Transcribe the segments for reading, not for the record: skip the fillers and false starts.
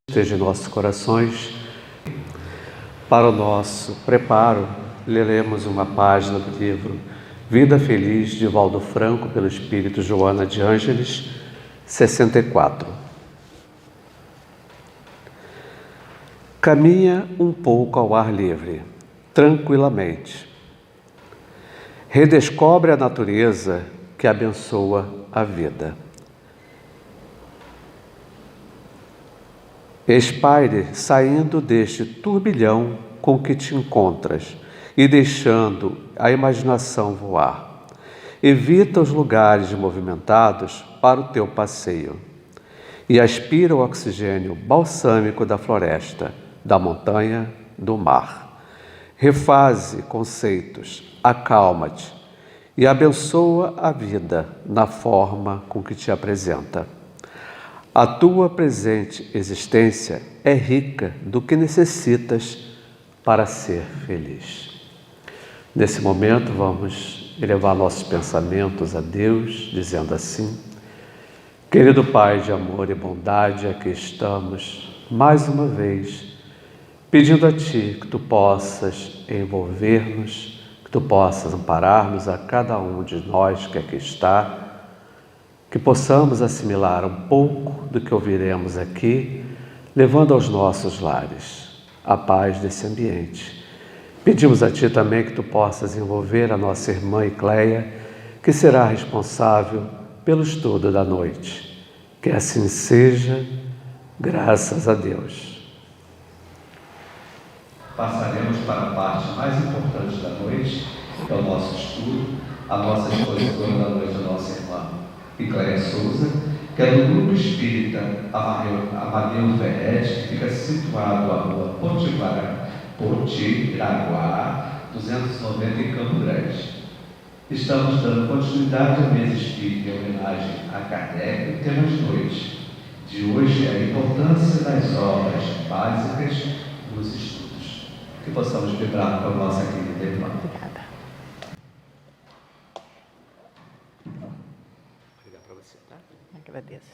esteja em nossos corações. Para o nosso preparo, leremos uma página do livro Vida Feliz, de Valdo Franco, pelo Espírito Joana de Ângeles, 64. Caminha um pouco ao ar livre, tranquilamente. Redescobre a natureza que abençoa a vida. Espaire saindo deste turbilhão com que te encontras e deixando a imaginação voar. Evita os lugares movimentados para o teu passeio e aspira o oxigênio balsâmico da floresta, da montanha, do mar. Refaze conceitos, acalma-te e abençoa a vida na forma com que te apresenta. A tua presente existência é rica do que necessitas para ser feliz. Nesse momento, vamos elevar nossos pensamentos a Deus, dizendo assim: querido Pai de amor e bondade, aqui estamos, mais uma vez, pedindo a Ti que Tu possas envolver-nos, que Tu possas amparar-nos a cada um de nós que aqui está, que possamos assimilar um pouco do que ouviremos aqui, levando aos nossos lares a paz desse ambiente. Pedimos a Ti também que Tu possas envolver a nossa irmã Icleia, que será responsável pelo estudo da noite. Que assim seja, graças a Deus. Passaremos para a parte mais importante da noite, que é o nosso estudo, a nossa expositora da noite, a nossa irmã Icleia Souza, que é do Grupo Espírita Amadeu Ferretti, que fica situado à rua Potiraguá, 290, em Campo Grande. Estamos dando continuidade ao mês espírita em homenagem a Kardec. O tema de noite de hoje é a importância das obras básicas dos estudos. Que possamos vibrar com a nossa querida irmã. Obrigada. Agradeço.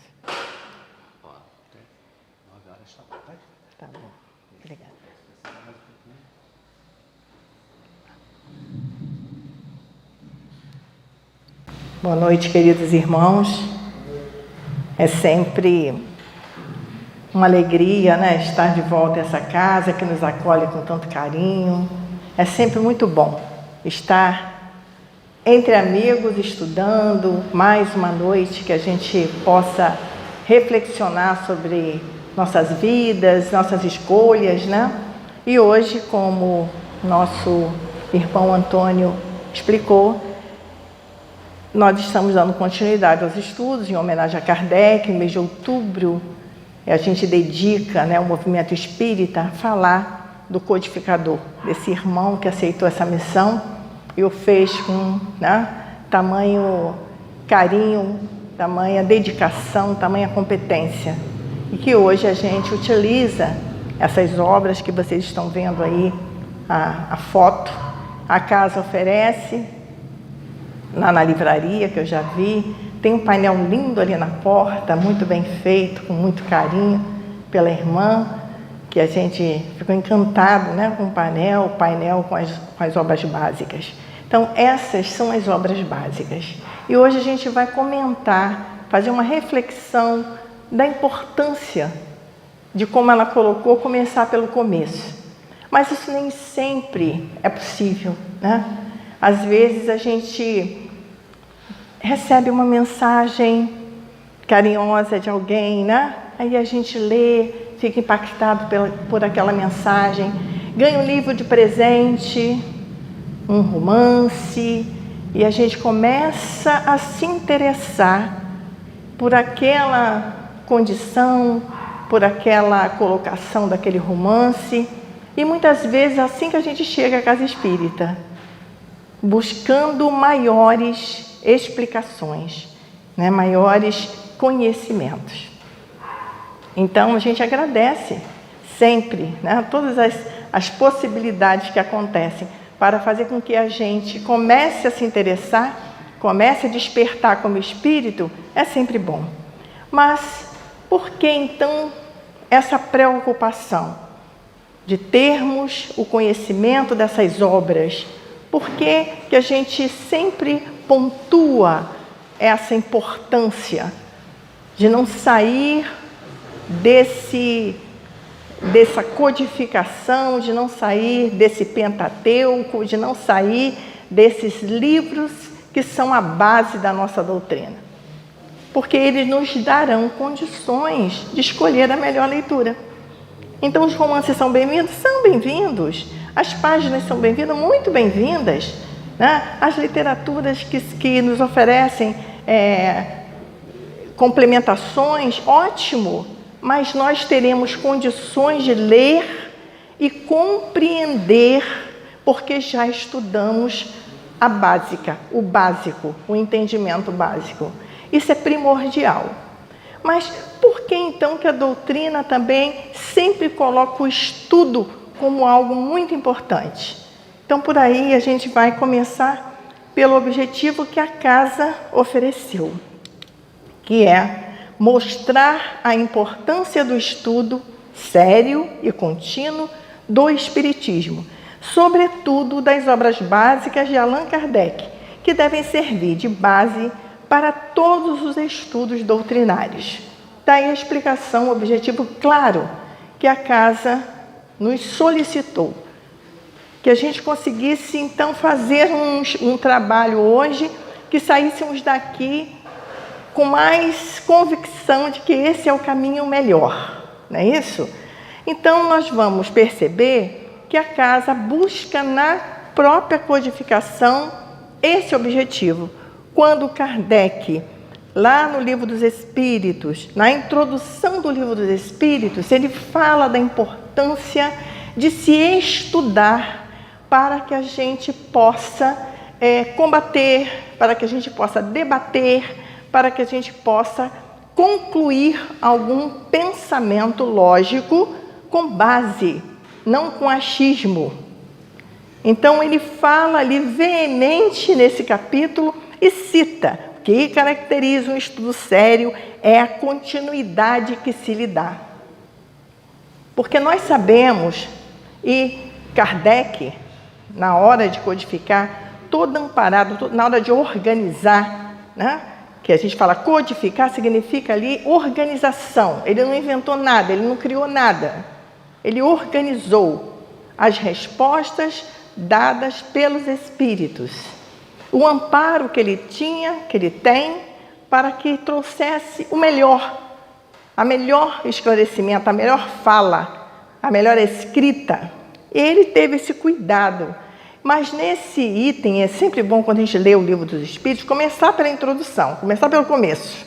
Ó, 9 horas está bom, tá? Tá bom. Obrigada. Boa noite, queridos irmãos. É sempre uma alegria, né, estar de volta a essa casa que nos acolhe com tanto carinho. É sempre muito bom estar entre amigos, estudando, mais uma noite que a gente possa reflexionar sobre nossas vidas, nossas escolhas, né? E hoje, como nosso irmão Antônio explicou, nós estamos dando continuidade aos estudos em homenagem a Kardec. No mês de outubro, a gente dedica, né, o movimento espírita a falar do codificador, desse irmão que aceitou essa missão e o fez com, né, tamanho carinho, tamanha dedicação, tamanha competência. E que hoje a gente utiliza essas obras que vocês estão vendo aí, a foto. A casa oferece, lá na livraria, que eu já vi, tem um painel lindo ali na porta, muito bem feito, com muito carinho pela irmã, que a gente ficou encantado, né, com o painel com as obras básicas. Então, essas são as obras básicas. E hoje a gente vai comentar, fazer uma reflexão da importância de como ela colocou, começar pelo começo. Mas isso nem sempre é possível, né? Às vezes a gente recebe uma mensagem carinhosa de alguém, né? Aí a gente lê, fica impactado por aquela mensagem, ganha um livro de presente, um romance, e a gente começa a se interessar por aquela condição, por aquela colocação daquele romance, e muitas vezes assim que a gente chega à casa espírita, buscando maiores explicações, né, maiores conhecimentos. Então a gente agradece sempre, né, todas as possibilidades que acontecem para fazer com que a gente comece a se interessar, comece a despertar como espírito. É sempre bom. Mas por que então essa preocupação de termos o conhecimento dessas obras? Por que que a gente sempre pontua essa importância de não sair dessa codificação, de não sair desse Pentateuco, de não sair desses livros que são a base da nossa doutrina? Porque eles nos darão condições de escolher a melhor leitura. Então, os romances são bem-vindos? São bem-vindos. As páginas são bem-vindas, muito bem-vindas, né? As literaturas que nos oferecem complementações, ótimo, mas nós teremos condições de ler e compreender, porque já estudamos a básica, o básico, o entendimento básico. Isso é primordial. Mas por que então que a doutrina também sempre coloca o estudo como algo muito importante? Então, por aí a gente vai começar pelo objetivo que a casa ofereceu, que é mostrar a importância do estudo sério e contínuo do Espiritismo, sobretudo das obras básicas de Allan Kardec, que devem servir de base para todos os estudos doutrinários. Daí a explicação, o objetivo claro que a casa nos solicitou, que a gente conseguisse então fazer um trabalho hoje, que saíssemos daqui com mais convicção de que esse é o caminho melhor, não é isso? Então nós vamos perceber que a casa busca na própria codificação esse objetivo. Quando Kardec, lá no Livro dos Espíritos, na introdução do Livro dos Espíritos, ele fala da importância de se estudar para que a gente possa combater, para que a gente possa debater, para que a gente possa concluir algum pensamento lógico com base, não com achismo. Então ele fala ali veemente nesse capítulo e cita: o que caracteriza um estudo sério é a continuidade que se lhe dá. Porque nós sabemos, e Kardec, na hora de codificar, todo amparado, na hora de organizar, né? Que a gente fala codificar, significa ali organização. Ele não inventou nada, ele não criou nada. Ele organizou as respostas dadas pelos Espíritos. O amparo que ele tinha, que ele tem, para que trouxesse o melhor esclarecimento, a melhor fala, a melhor escrita. Ele teve esse cuidado. Mas nesse item, é sempre bom, quando a gente lê o Livro dos Espíritos, começar pela introdução, começar pelo começo,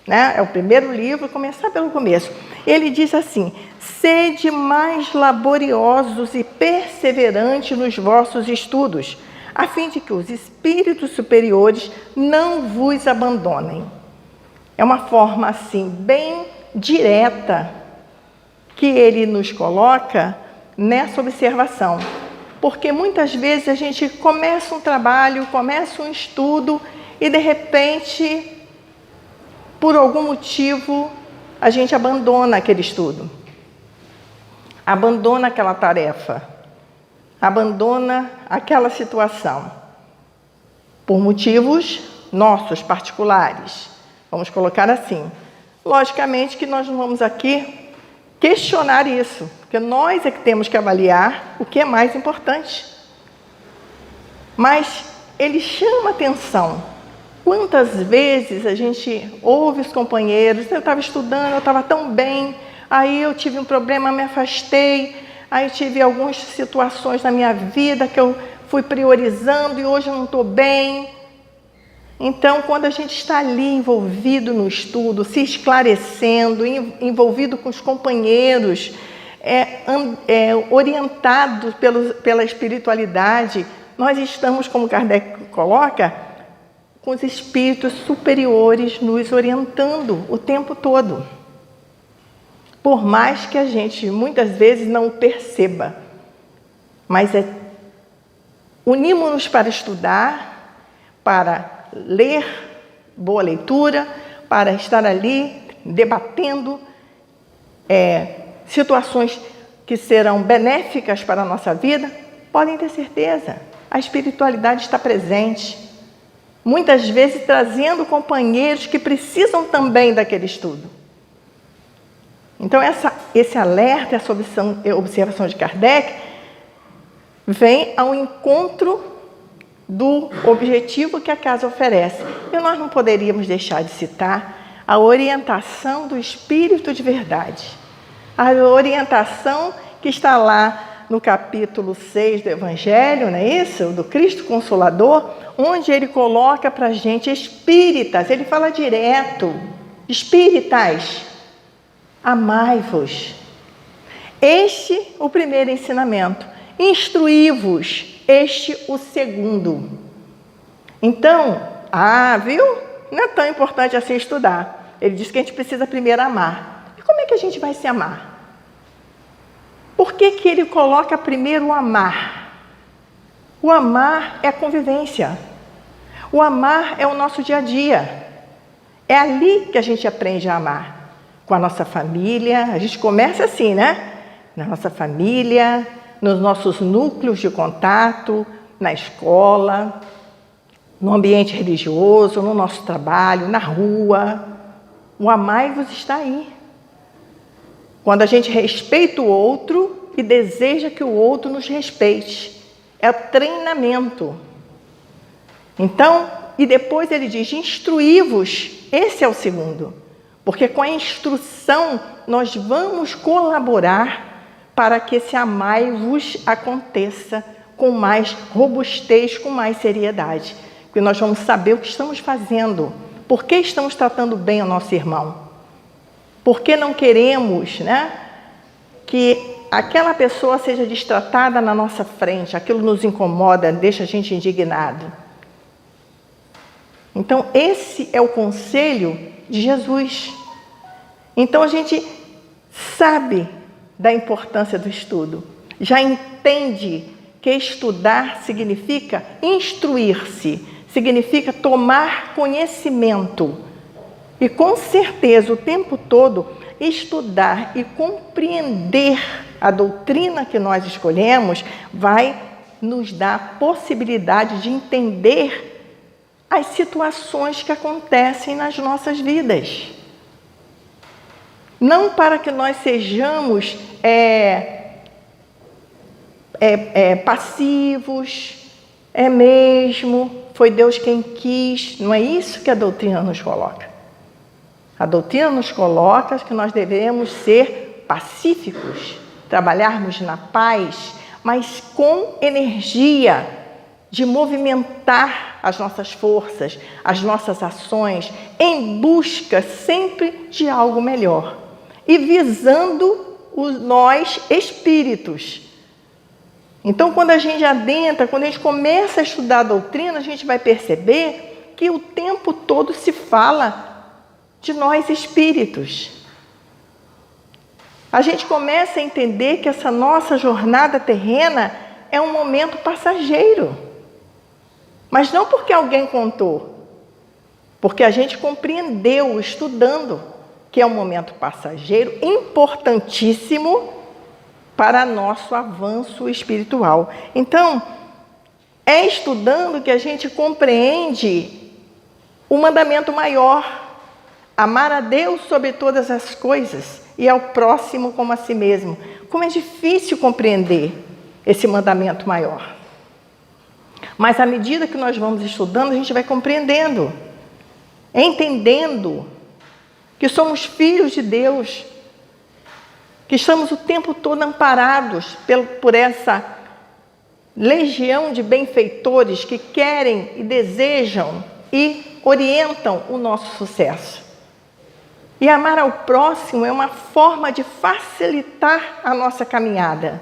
né? É o primeiro livro, começar pelo começo. Ele diz assim: sede mais laboriosos e perseverantes nos vossos estudos, a fim de que os espíritos superiores não vos abandonem. É uma forma, assim, bem direta que ele nos coloca nessa observação. Porque muitas vezes a gente começa um trabalho, começa um estudo e, de repente, por algum motivo, a gente abandona aquele estudo, abandona aquela tarefa, abandona aquela situação, por motivos nossos, particulares. Vamos colocar assim. Logicamente que nós não vamos aqui questionar isso, porque nós é que temos que avaliar o que é mais importante. Mas ele chama atenção. Quantas vezes a gente ouve os companheiros: eu estava estudando, eu estava tão bem, aí eu tive um problema, me afastei, aí eu tive algumas situações na minha vida que eu fui priorizando e hoje eu não estou bem. Então, quando a gente está ali envolvido no estudo, se esclarecendo, envolvido com os companheiros, orientado pela espiritualidade, nós estamos, como Kardec coloca, com os espíritos superiores nos orientando o tempo todo. Por mais que a gente muitas vezes não o perceba, mas unimos-nos para estudar, para ler, boa leitura, para estar ali debatendo, situações que serão benéficas para a nossa vida, podem ter certeza, a espiritualidade está presente. Muitas vezes trazendo companheiros que precisam também daquele estudo. Então, esse alerta, essa observação de Kardec, vem ao encontro do objetivo que a casa oferece. E nós não poderíamos deixar de citar a orientação do Espírito de Verdade. A orientação que está lá no capítulo 6 do Evangelho, não é isso? Do Cristo Consolador, onde ele coloca para a gente espíritas, ele fala direto, espíritas, amai-vos. Este o primeiro ensinamento, instruí-vos, este o segundo. Então, viu? Não é tão importante assim estudar. Ele diz que a gente precisa primeiro amar. E como é que a gente vai se amar? Por que que ele coloca primeiro o amar? O amar é a convivência. O amar é o nosso dia a dia. É ali que a gente aprende a amar. Com a nossa família, a gente começa assim, né? Na nossa família, nos nossos núcleos de contato, na escola, no ambiente religioso, no nosso trabalho, na rua. O amai-vos está aí. Quando a gente respeita o outro e deseja que o outro nos respeite. É o treinamento. Então, e depois ele diz, instruí-vos, esse é o segundo. Porque com a instrução nós vamos colaborar para que esse amai-vos aconteça com mais robustez, com mais seriedade. Porque nós vamos saber o que estamos fazendo. Por que estamos tratando bem o nosso irmão? Por que não queremos, né, que aquela pessoa seja destratada na nossa frente? Aquilo nos incomoda, deixa a gente indignado. Então, esse é o conselho de Jesus. Então, a gente sabe da importância do estudo. Já entende que estudar significa instruir-se, significa tomar conhecimento. E com certeza, o tempo todo, estudar e compreender a doutrina que nós escolhemos vai nos dar a possibilidade de entender as situações que acontecem nas nossas vidas. Não para que nós sejamos passivos, foi Deus quem quis, não é isso que a doutrina nos coloca. A doutrina nos coloca que nós devemos ser pacíficos, trabalharmos na paz, mas com energia de movimentar as nossas forças, as nossas ações, em busca sempre de algo melhor e visando nós espíritos. Então, quando a gente adentra, quando a gente começa a estudar a doutrina, a gente vai perceber que o tempo todo se fala de nós espíritos. A gente começa a entender que essa nossa jornada terrena é um momento passageiro. Mas não porque alguém contou, porque a gente compreendeu estudando que é um momento passageiro importantíssimo para nosso avanço espiritual. Então, é estudando que a gente compreende o mandamento maior, amar a Deus sobre todas as coisas e ao próximo como a si mesmo. Como é difícil compreender esse mandamento maior. Mas à medida que nós vamos estudando, a gente vai compreendendo, entendendo que somos filhos de Deus, que estamos o tempo todo amparados por essa legião de benfeitores que querem e desejam e orientam o nosso sucesso. E amar ao próximo é uma forma de facilitar a nossa caminhada.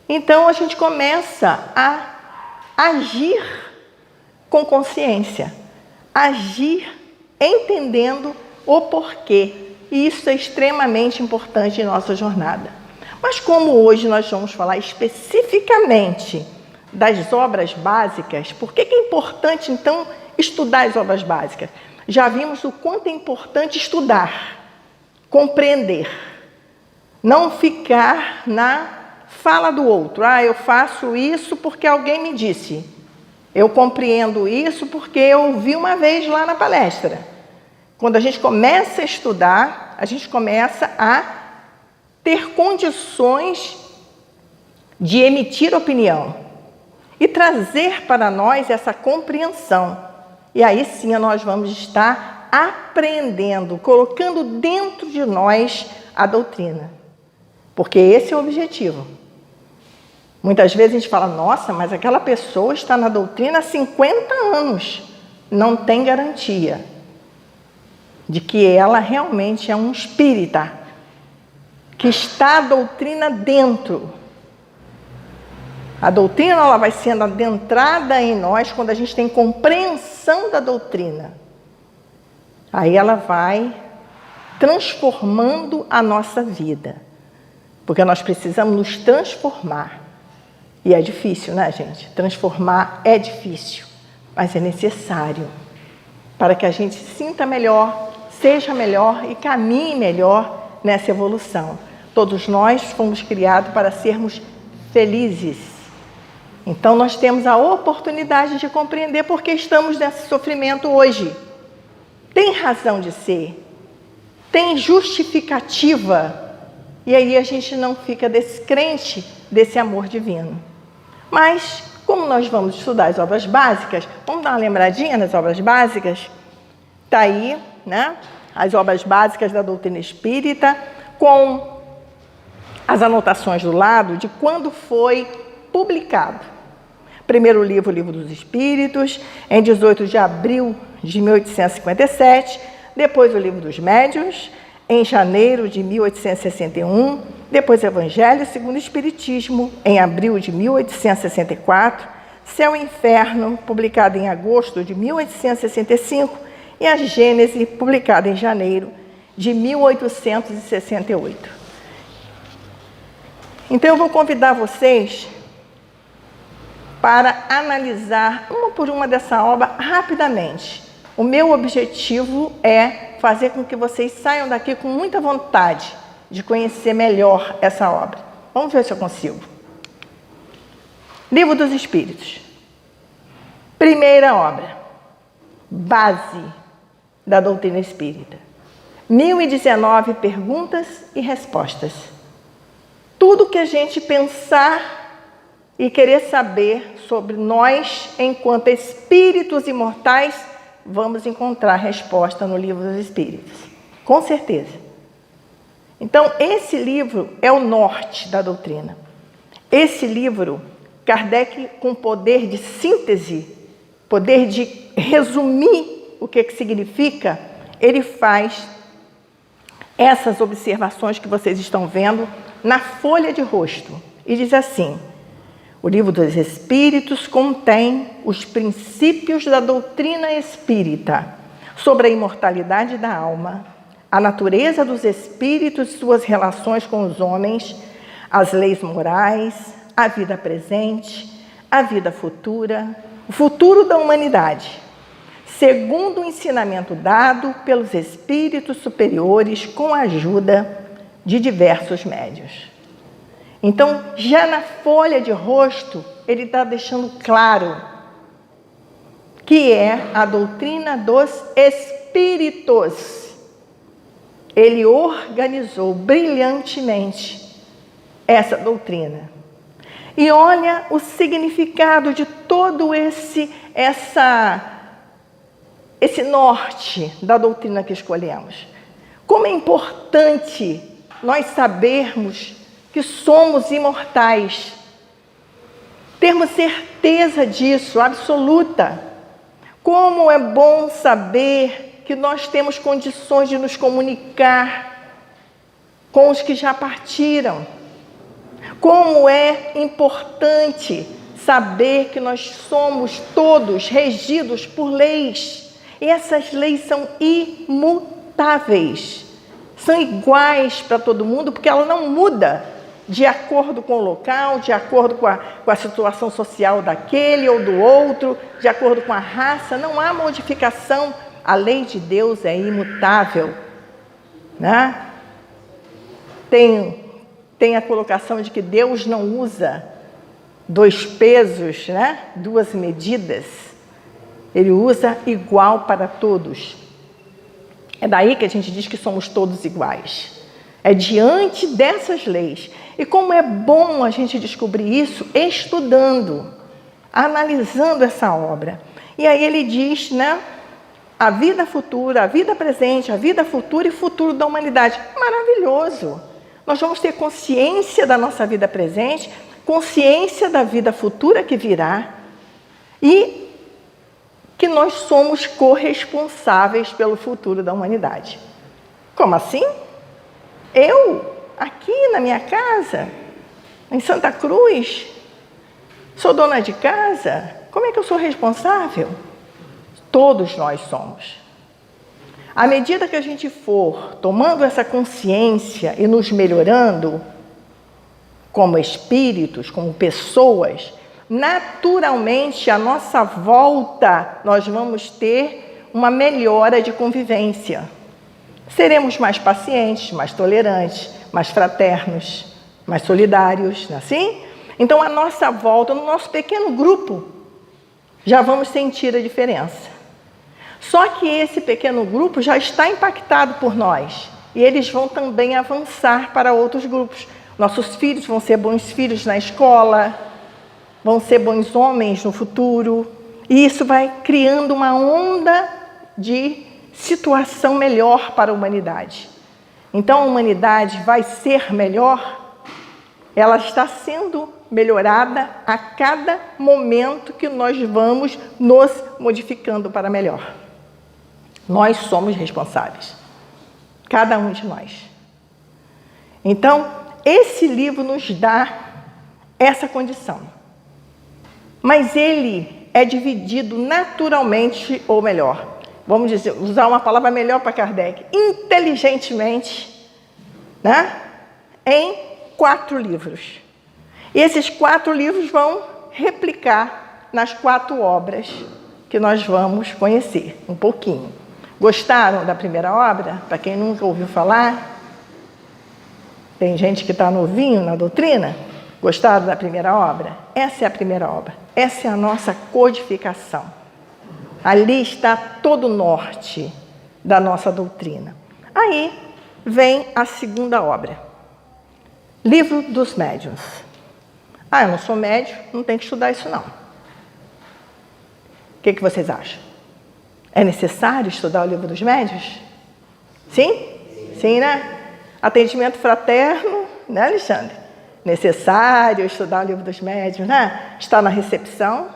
Então, a gente começa a agir com consciência, agir entendendo o porquê. E isso é extremamente importante em nossa jornada. Mas como hoje nós vamos falar especificamente das obras básicas, por que é importante, então, estudar as obras básicas? Já vimos o quanto é importante estudar, compreender. Não ficar na fala do outro. Eu faço isso porque alguém me disse. Eu compreendo isso porque eu ouvi uma vez lá na palestra. Quando a gente começa a estudar, a gente começa a ter condições de emitir opinião e trazer para nós essa compreensão. E aí sim nós vamos estar aprendendo, colocando dentro de nós a doutrina. Porque esse é o objetivo. Muitas vezes a gente fala, nossa, mas aquela pessoa está na doutrina há 50 anos. Não tem garantia de que ela realmente é um espírita, que está a doutrina dentro. A doutrina ela vai sendo adentrada em nós quando a gente tem compreensão da doutrina. Aí ela vai transformando a nossa vida. Porque nós precisamos nos transformar. E é difícil, né, gente? Transformar é difícil, mas é necessário para que a gente se sinta melhor, seja melhor e caminhe melhor nessa evolução. Todos nós fomos criados para sermos felizes. Então, nós temos a oportunidade de compreender por que estamos nesse sofrimento hoje. Tem razão de ser, tem justificativa, e aí a gente não fica descrente desse amor divino. Mas, como nós vamos estudar as obras básicas, vamos dar uma lembradinha nas obras básicas? Está aí, né? As obras básicas da doutrina espírita, com as anotações do lado de quando foi publicado. Primeiro livro, o Livro dos Espíritos, em 18 de abril de 1857. Depois o Livro dos Médiuns, em janeiro de 1861. Depois o Evangelho segundo o Espiritismo, em abril de 1864. Céu e Inferno, publicado em agosto de 1865. E a Gênese, publicada em janeiro de 1868. Então eu vou convidar vocês para analisar uma por uma dessa obra rapidamente. O meu objetivo é fazer com que vocês saiam daqui com muita vontade de conhecer melhor essa obra. Vamos ver se eu consigo. Livro dos Espíritos. Primeira obra. Base da doutrina espírita. 1019 perguntas e respostas. Tudo que a gente pensar e querer saber sobre nós, enquanto espíritos imortais, vamos encontrar resposta no Livro dos Espíritos. Com certeza. Então, esse livro é o norte da doutrina. Esse livro, Kardec, com poder de síntese, poder de resumir o que significa, ele faz essas observações que vocês estão vendo na folha de rosto. E diz assim: o Livro dos Espíritos contém os princípios da doutrina espírita sobre a imortalidade da alma, a natureza dos espíritos e suas relações com os homens, as leis morais, a vida presente, a vida futura, o futuro da humanidade, segundo o ensinamento dado pelos espíritos superiores com a ajuda de diversos médiuns. Então, já na folha de rosto, ele está deixando claro que é a doutrina dos espíritos. Ele organizou brilhantemente essa doutrina. E olha o significado de todo esse norte da doutrina que escolhemos. Como é importante nós sabermos que somos imortais. Termos certeza disso, absoluta. Como é bom saber que nós temos condições de nos comunicar com os que já partiram. Como é importante saber que nós somos todos regidos por leis. E essas leis são imutáveis. São iguais para todo mundo, porque ela não muda de acordo com o local, de acordo com a situação social daquele ou do outro, de acordo com a raça. Não há modificação. A lei de Deus é imutável, né? Tem tem a colocação de que Deus não usa 2 pesos, né? 2 medidas. Ele usa igual para todos. É daí que a gente diz que somos todos iguais. É diante dessas leis. E como é bom a gente descobrir isso estudando, analisando essa obra. E aí ele diz, né? A vida futura, a vida presente, a vida futura e futuro da humanidade. Maravilhoso! Nós vamos ter consciência da nossa vida presente, consciência da vida futura que virá e que nós somos corresponsáveis pelo futuro da humanidade. Como assim? Eu, aqui na minha casa, em Santa Cruz, sou dona de casa? Como é que eu sou responsável? Todos nós somos. À medida que a gente for tomando essa consciência e nos melhorando, como espíritos, como pessoas, naturalmente, à nossa volta, nós vamos ter uma melhora de convivência. Seremos mais pacientes, mais tolerantes, mais fraternos, mais solidários, não é assim? Então, à nossa volta, no nosso pequeno grupo, já vamos sentir a diferença. Só que esse pequeno grupo já está impactado por nós. E eles vão também avançar para outros grupos. Nossos filhos vão ser bons filhos na escola, vão ser bons homens no futuro. E isso vai criando uma onda de situação melhor para a humanidade. Então, a humanidade vai ser melhor, ela está sendo melhorada a cada momento que nós vamos nos modificando para melhor. Nós somos responsáveis, cada um de nós. Então, esse livro nos dá essa condição. Mas ele é dividido naturalmente, ou melhor, vamos dizer, usar uma palavra melhor para Kardec, inteligentemente, né? Em 4 livros. E esses 4 livros vão replicar nas 4 obras que nós vamos conhecer um pouquinho. Gostaram da primeira obra? Para quem nunca ouviu falar, tem gente que está novinho na doutrina. Gostaram da primeira obra? Essa é a primeira obra. Essa é a nossa codificação. Ali está todo o norte da nossa doutrina. Aí vem a segunda obra. Livro dos Médiuns. Eu não sou médium, não tenho que estudar isso não. O que vocês acham? É necessário estudar o Livro dos Médiuns? Sim? Sim, né? Atendimento fraterno, né, Alexandre? Necessário estudar o Livro dos Médiuns, né? Estar na recepção.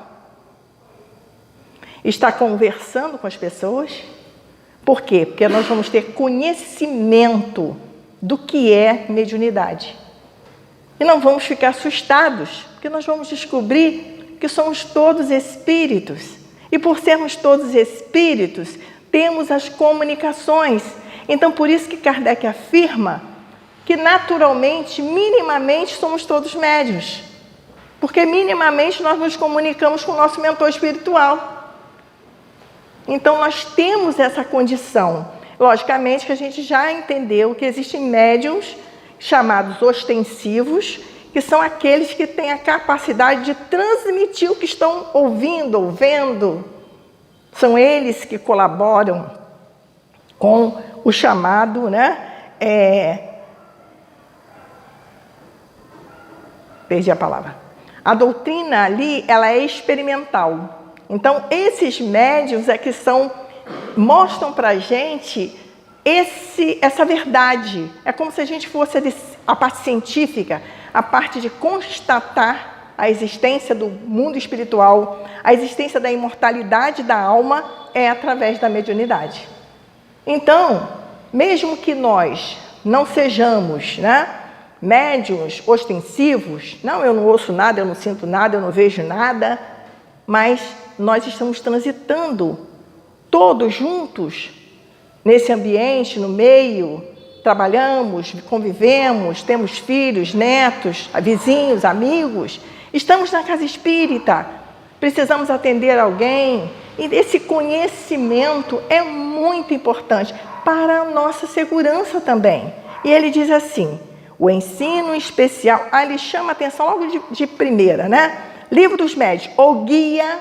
Estar conversando com as pessoas. Por quê? Porque nós vamos ter conhecimento do que é mediunidade. E não vamos ficar assustados, porque nós vamos descobrir que somos todos espíritos. E por sermos todos espíritos, temos as comunicações. Então, por isso que Kardec afirma que naturalmente, minimamente, somos todos médiuns. Porque minimamente nós nos comunicamos com o nosso mentor espiritual. Então, nós temos essa condição. Logicamente que a gente já entendeu que existem médiuns chamados ostensivos, que são aqueles que têm a capacidade de transmitir o que estão ouvindo ou vendo. São eles que colaboram com o chamado, perdi a palavra. A doutrina ali, ela é experimental. Então, esses médiuns é que mostram para a gente essa verdade. É como se a gente fosse a parte científica, a parte de constatar a existência do mundo espiritual, a existência da imortalidade da alma é através da mediunidade. Então, mesmo que nós não sejamos, médiuns ostensivos, eu não ouço nada, eu não sinto nada, eu não vejo nada, mas nós estamos transitando todos juntos nesse ambiente, no meio, trabalhamos, convivemos, temos filhos, netos, vizinhos, amigos, estamos na casa espírita, precisamos atender alguém, e esse conhecimento é muito importante para a nossa segurança também. E ele diz assim: O ensino especial, ele chama a atenção logo de primeira, né? Livro dos Médios, ou Guia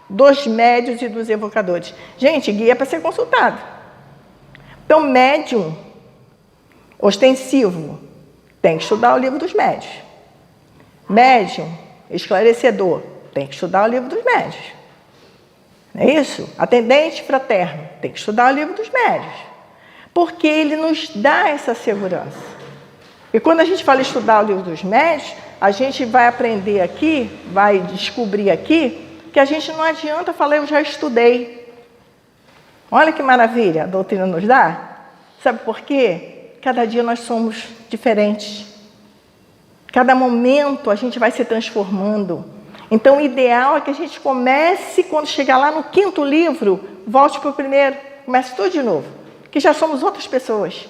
dos Médios e dos Evocadores. Gente, guia é para ser consultado. Então, médium ostensivo tem que estudar o Livro dos Médios. Médium esclarecedor tem que estudar o Livro dos Médios. Não é isso? Atendente fraterno tem que estudar o Livro dos Médios. Porque ele nos dá essa segurança. E quando a gente fala estudar o Livro dos Médios, a gente vai aprender aqui, vai descobrir aqui, que a gente não adianta falar, eu já estudei. Olha que maravilha a doutrina nos dá. Sabe por quê? Cada dia nós somos diferentes. Cada momento a gente vai se transformando. Então o ideal é que a gente comece, quando chegar lá no 5º livro, volte para o primeiro, comece tudo de novo, que já somos outras pessoas.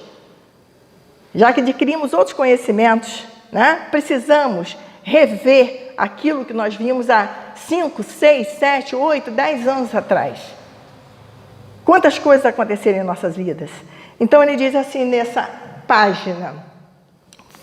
Já que adquirimos outros conhecimentos, né? Precisamos rever aquilo que nós vimos há 5, 6, 7, 8, 10 anos atrás. Quantas coisas aconteceram em nossas vidas? Então ele diz assim nessa página,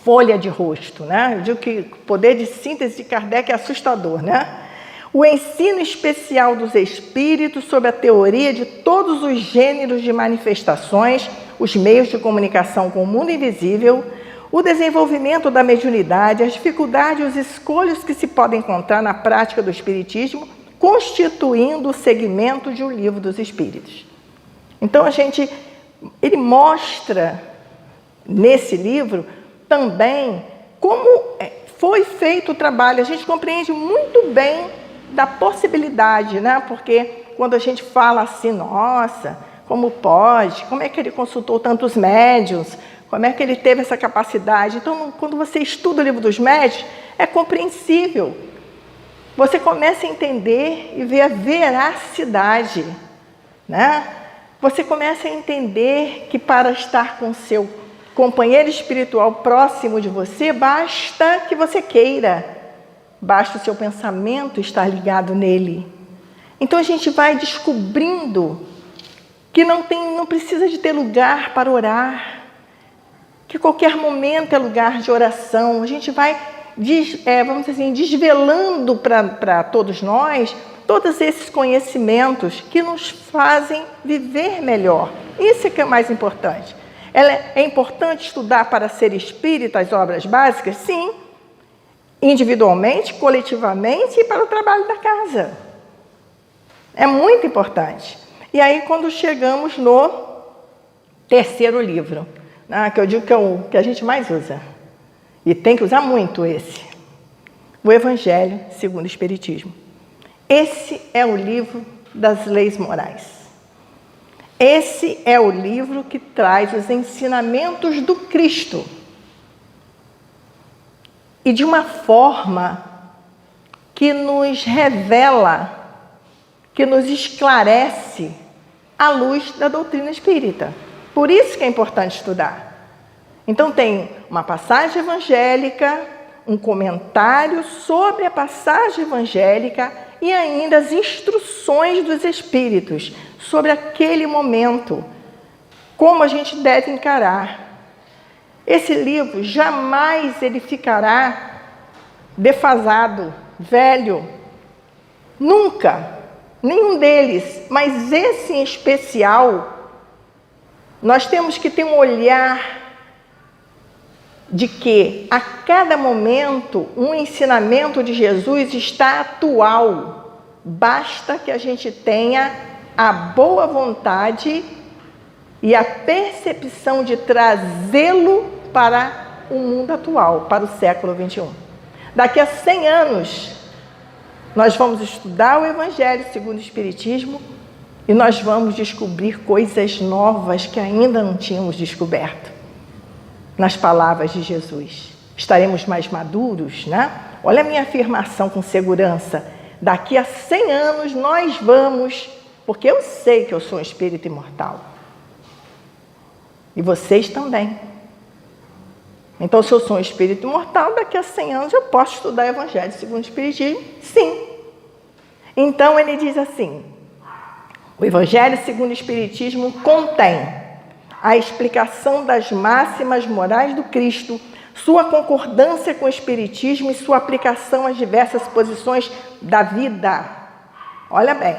folha de rosto, né? Eu digo que o poder de síntese de Kardec é assustador, né? O ensino especial dos espíritos sobre a teoria de todos os gêneros de manifestações, os meios de comunicação com o mundo invisível, o desenvolvimento da mediunidade, as dificuldades e os escolhos que se podem encontrar na prática do espiritismo, constituindo o segmento de um livro dos espíritos. Então ele mostra nesse livro também como foi feito o trabalho. A gente compreende muito bem da possibilidade, né? Porque quando a gente fala assim, nossa, como pode? Como é que ele consultou tantos médiuns? Como é que ele teve essa capacidade? Então, quando você estuda o Livro dos Médios, é compreensível. Você começa a entender e ver a veracidade, né? Você começa a entender que para estar com seu companheiro espiritual próximo de você, basta que você queira, basta o seu pensamento estar ligado nele. Então a gente vai descobrindo que não precisa de ter lugar para orar, que qualquer momento é lugar de oração. A gente vai, vamos dizer assim, desvelando para todos nós todos esses conhecimentos que nos fazem viver melhor. Isso é que é mais importante. É importante estudar para ser espírita as obras básicas? Sim. Individualmente, coletivamente e para o trabalho da casa. É muito importante. E aí, quando chegamos no 3º livro, né, que eu digo que é o que a gente mais usa, e tem que usar muito esse, o Evangelho segundo o Espiritismo. Esse é o livro das leis morais. Esse é o livro que traz os ensinamentos do Cristo. E de uma forma que nos revela, que nos esclarece à luz da doutrina espírita. Por isso que é importante estudar. Então tem uma passagem evangélica, um comentário sobre a passagem evangélica e ainda as instruções dos espíritos sobre aquele momento, como a gente deve encarar. Esse livro jamais ele ficará defasado, velho, nunca, nenhum deles, mas esse em especial, nós temos que ter um olhar de que a cada momento um ensinamento de Jesus está atual. Basta que a gente tenha a boa vontade e a percepção de trazê-lo para o mundo atual, para o século XXI. Daqui a 100 anos, nós vamos estudar o Evangelho segundo o Espiritismo e nós vamos descobrir coisas novas que ainda não tínhamos descoberto. Nas palavras de Jesus. Estaremos mais maduros, né? Olha a minha afirmação com segurança. Daqui a 100 anos nós vamos, porque eu sei que eu sou um espírito imortal. E vocês também. Então, se eu sou um espírito imortal, daqui a 100 anos eu posso estudar o Evangelho segundo o Espiritismo? Sim. Então, ele diz assim, o Evangelho segundo o Espiritismo contém a explicação das máximas morais do Cristo sua concordância com o Espiritismo e sua aplicação às diversas posições da vida. Olha bem,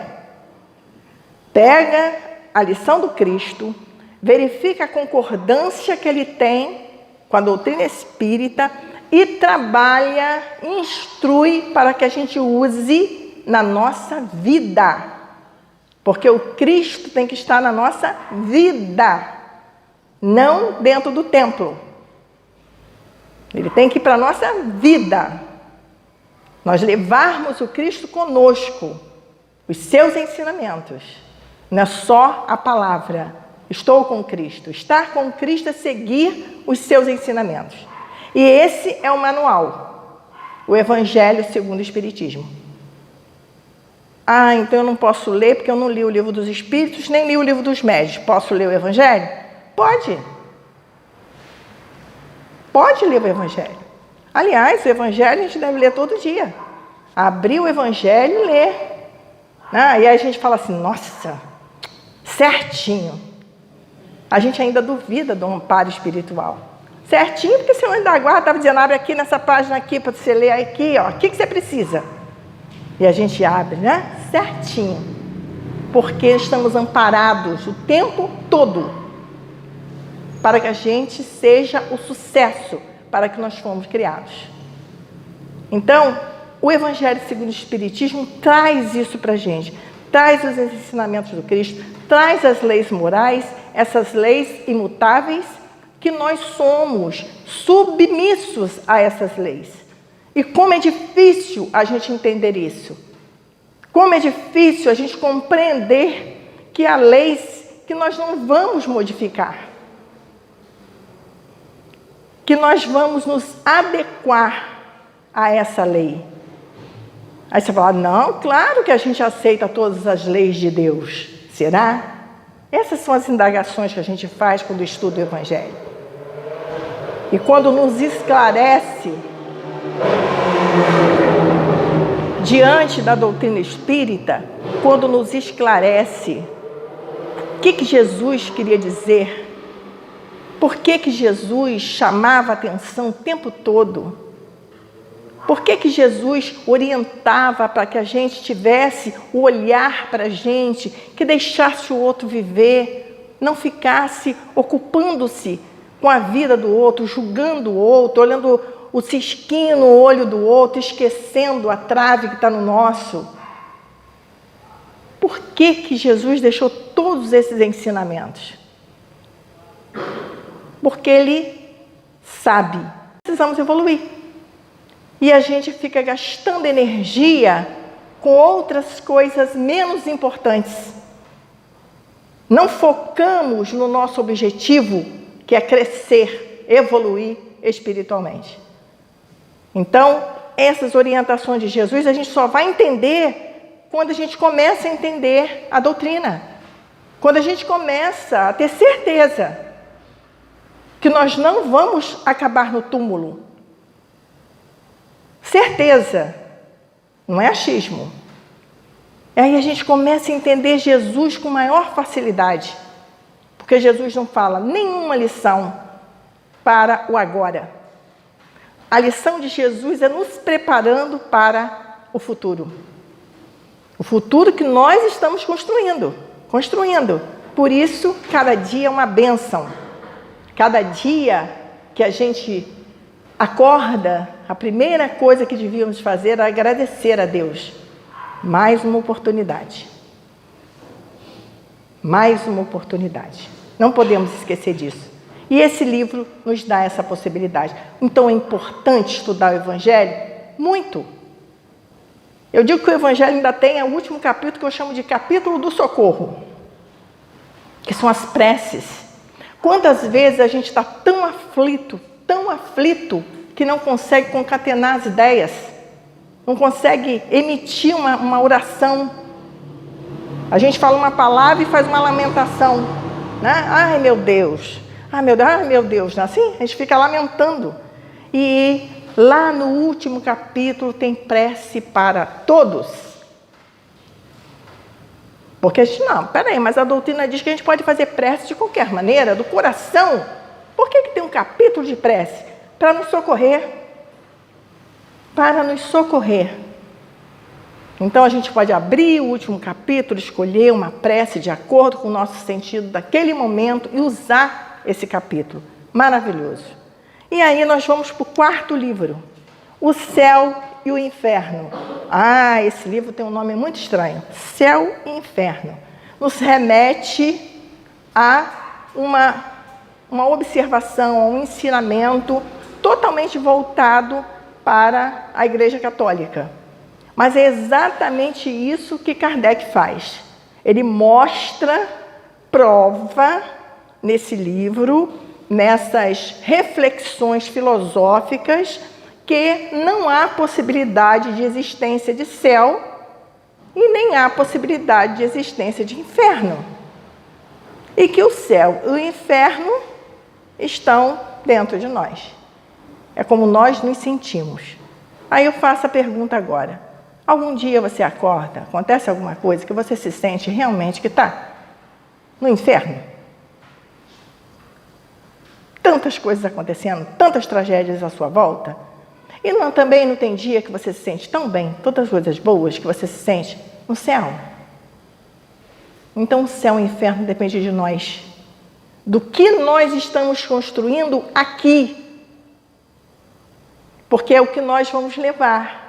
pega a lição do Cristo, verifica a concordância que ele tem com a doutrina espírita e trabalha, instrui para que a gente use na nossa vida. Porque o Cristo tem que estar na nossa vida, não dentro do templo. Ele tem que ir para a nossa vida. Nós levarmos o Cristo conosco, os seus ensinamentos. Não é só a palavra, estou com Cristo. Estar com Cristo é seguir os seus ensinamentos. E esse é o manual, o Evangelho segundo o Espiritismo. Ah, então eu não posso ler porque eu não li o Livro dos Espíritos, nem li o Livro dos Médiuns. Posso ler o Evangelho? Pode. Pode ler o Evangelho. Aliás, o Evangelho a gente deve ler todo dia. Abrir o Evangelho e ler. E aí a gente fala assim, nossa, certinho. A gente ainda duvida do amparo espiritual. Certinho, porque o seu anjo da guarda estava dizendo, abre aqui nessa página aqui, para você ler aqui, ó, o que você precisa? E a gente abre, né? Certinho. Porque estamos amparados o tempo todo para que a gente seja o sucesso para que nós fomos criados. Então, o Evangelho segundo o Espiritismo traz isso para a gente, traz os ensinamentos do Cristo, traz as leis morais, essas leis imutáveis, que nós somos submissos a essas leis. E como é difícil a gente entender isso. Como é difícil a gente compreender que há leis que nós não vamos modificar. Que nós vamos nos adequar a essa lei. Aí você fala, não, claro que a gente aceita todas as leis de Deus. Será? Essas são as indagações que a gente faz quando estuda o Evangelho. E quando nos esclarece, diante da doutrina espírita, quando nos esclarece o que Jesus queria dizer, por que Jesus chamava a atenção o tempo todo, por que Jesus orientava para que a gente tivesse o olhar para a gente, que deixasse o outro viver, não ficasse ocupando-se com a vida do outro, julgando o outro, olhando o cisquinho no olho do outro, esquecendo a trave que está no nosso. Por que Jesus deixou todos esses ensinamentos? Porque Ele sabe. Precisamos evoluir. E a gente fica gastando energia com outras coisas menos importantes. Não focamos no nosso objetivo, que é crescer, evoluir espiritualmente. Então, essas orientações de Jesus a gente só vai entender quando a gente começa a entender a doutrina. Quando a gente começa a ter certeza que nós não vamos acabar no túmulo. Certeza, não é achismo. E aí a gente começa a entender Jesus com maior facilidade. Porque Jesus não fala nenhuma lição para o agora. A lição de Jesus é nos preparando para o futuro. O futuro que nós estamos construindo. Por isso, cada dia é uma bênção. Cada dia que a gente acorda, a primeira coisa que devíamos fazer é agradecer a Deus. Mais uma oportunidade. Mais uma oportunidade. Não podemos esquecer disso. E esse livro nos dá essa possibilidade. Então é importante estudar o Evangelho? Muito. Eu digo que o Evangelho ainda tem o último capítulo que eu chamo de capítulo do socorro, que são as preces. Quantas vezes a gente está tão aflito, que não consegue concatenar as ideias, não consegue emitir uma oração. A gente fala uma palavra e faz uma lamentação, né? Ai meu Deus, assim a gente fica lamentando. E lá no último capítulo tem prece para todos. Porque a gente, mas a doutrina diz que a gente pode fazer prece de qualquer maneira, do coração. Por que tem um capítulo de prece? para nos socorrer. Para nos socorrer. Então a gente pode abrir o último capítulo, escolher uma prece de acordo com o nosso sentido daquele momento e usar esse capítulo. Maravilhoso. E aí nós vamos para o quarto livro, O Céu e o Inferno. Ah, esse livro tem um nome muito estranho. Céu e Inferno. Nos remete a uma observação, a um ensinamento totalmente voltado para a Igreja Católica. Mas é exatamente isso que Kardec faz. Ele mostra, prova nesse livro, nessas reflexões filosóficas, que não há possibilidade de existência de céu e nem há possibilidade de existência de inferno. E que o céu e o inferno estão dentro de nós. É como nós nos sentimos. Aí eu faço a pergunta agora. Algum dia você acorda, acontece alguma coisa que você se sente realmente que está no inferno? Tantas coisas acontecendo, tantas tragédias à sua volta. E também não tem dia que você se sente tão bem, tantas coisas boas que você se sente no céu. Então o céu e o inferno depende de nós. Do que nós estamos construindo aqui. Porque é o que nós vamos levar.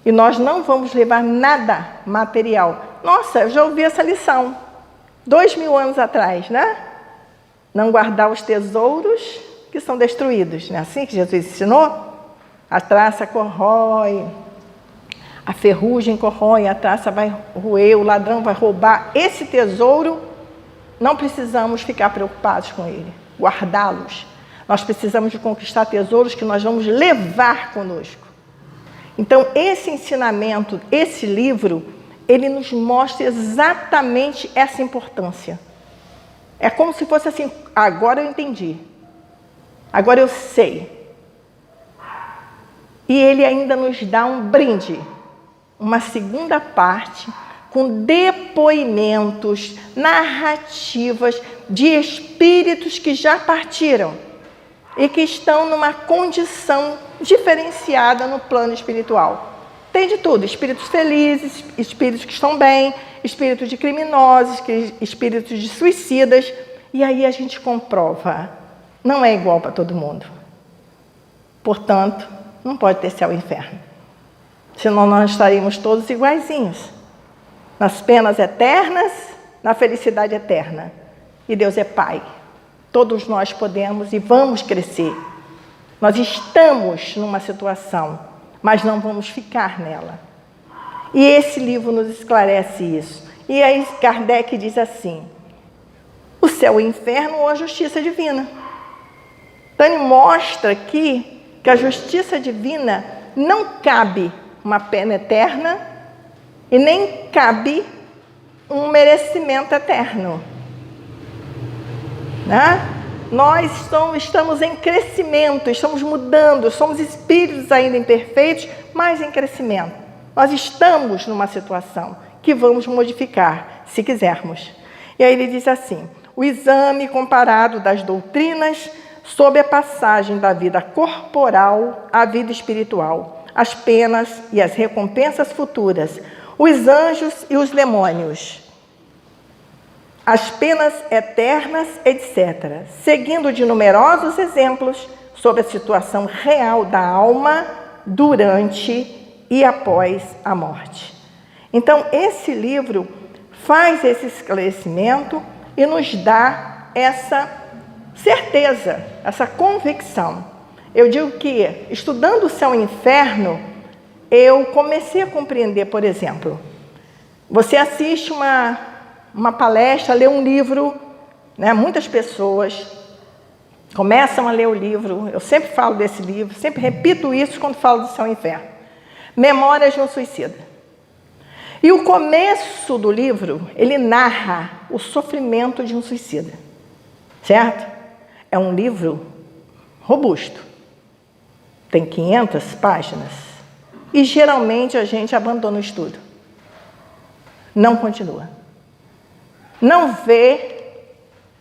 E nós não vamos levar nada material. Nossa, eu já ouvi essa lição. 2000 anos atrás, né? Não guardar os tesouros que são destruídos. Não é assim que Jesus ensinou? A traça corrói, a ferrugem corrói, a traça vai roer, o ladrão vai roubar. Esse tesouro, não precisamos ficar preocupados com ele, guardá-los. Nós precisamos de conquistar tesouros que nós vamos levar conosco. Então, esse ensinamento, esse livro, ele nos mostra exatamente essa importância. É como se fosse assim, agora eu entendi, agora eu sei. E ele ainda nos dá um brinde, uma segunda parte, com depoimentos, narrativas de espíritos que já partiram e que estão numa condição diferenciada no plano espiritual. Tem de tudo, espíritos felizes, espíritos que estão bem, espíritos de criminosos, espíritos de suicidas. E aí a gente comprova, não é igual para todo mundo. Portanto, não pode ter céu e inferno. Senão nós estaríamos todos iguaizinhos. Nas penas eternas, na felicidade eterna. E Deus é Pai. Todos nós podemos e vamos crescer. Nós estamos numa situação, mas não vamos ficar nela. E esse livro nos esclarece isso. E aí Kardec diz assim, o céu e o inferno ou a justiça divina. Então ele mostra aqui que a justiça divina não cabe uma pena eterna e nem cabe um merecimento eterno. Né? Nós estamos em crescimento, estamos mudando, somos espíritos ainda imperfeitos, mas em crescimento. Nós estamos numa situação que vamos modificar, se quisermos. E aí ele diz assim, o exame comparado das doutrinas sobre a passagem da vida corporal à vida espiritual, as penas e as recompensas futuras, os anjos e os demônios, as penas eternas, etc., seguindo de numerosos exemplos sobre a situação real da alma durante e após a morte. Então, esse livro faz esse esclarecimento e nos dá essa certeza, essa convicção. Eu digo que, estudando o céu e o inferno, eu comecei a compreender, por exemplo, você assiste uma palestra, lê um livro, né? Muitas pessoas começam a ler o livro, eu sempre falo desse livro, sempre repito isso quando falo do céu e inferno. Memórias de um Suicida. E o começo do livro, ele narra o sofrimento de um suicida, certo? É um livro robusto, tem 500 páginas, e geralmente a gente abandona o estudo, não continua. Não vê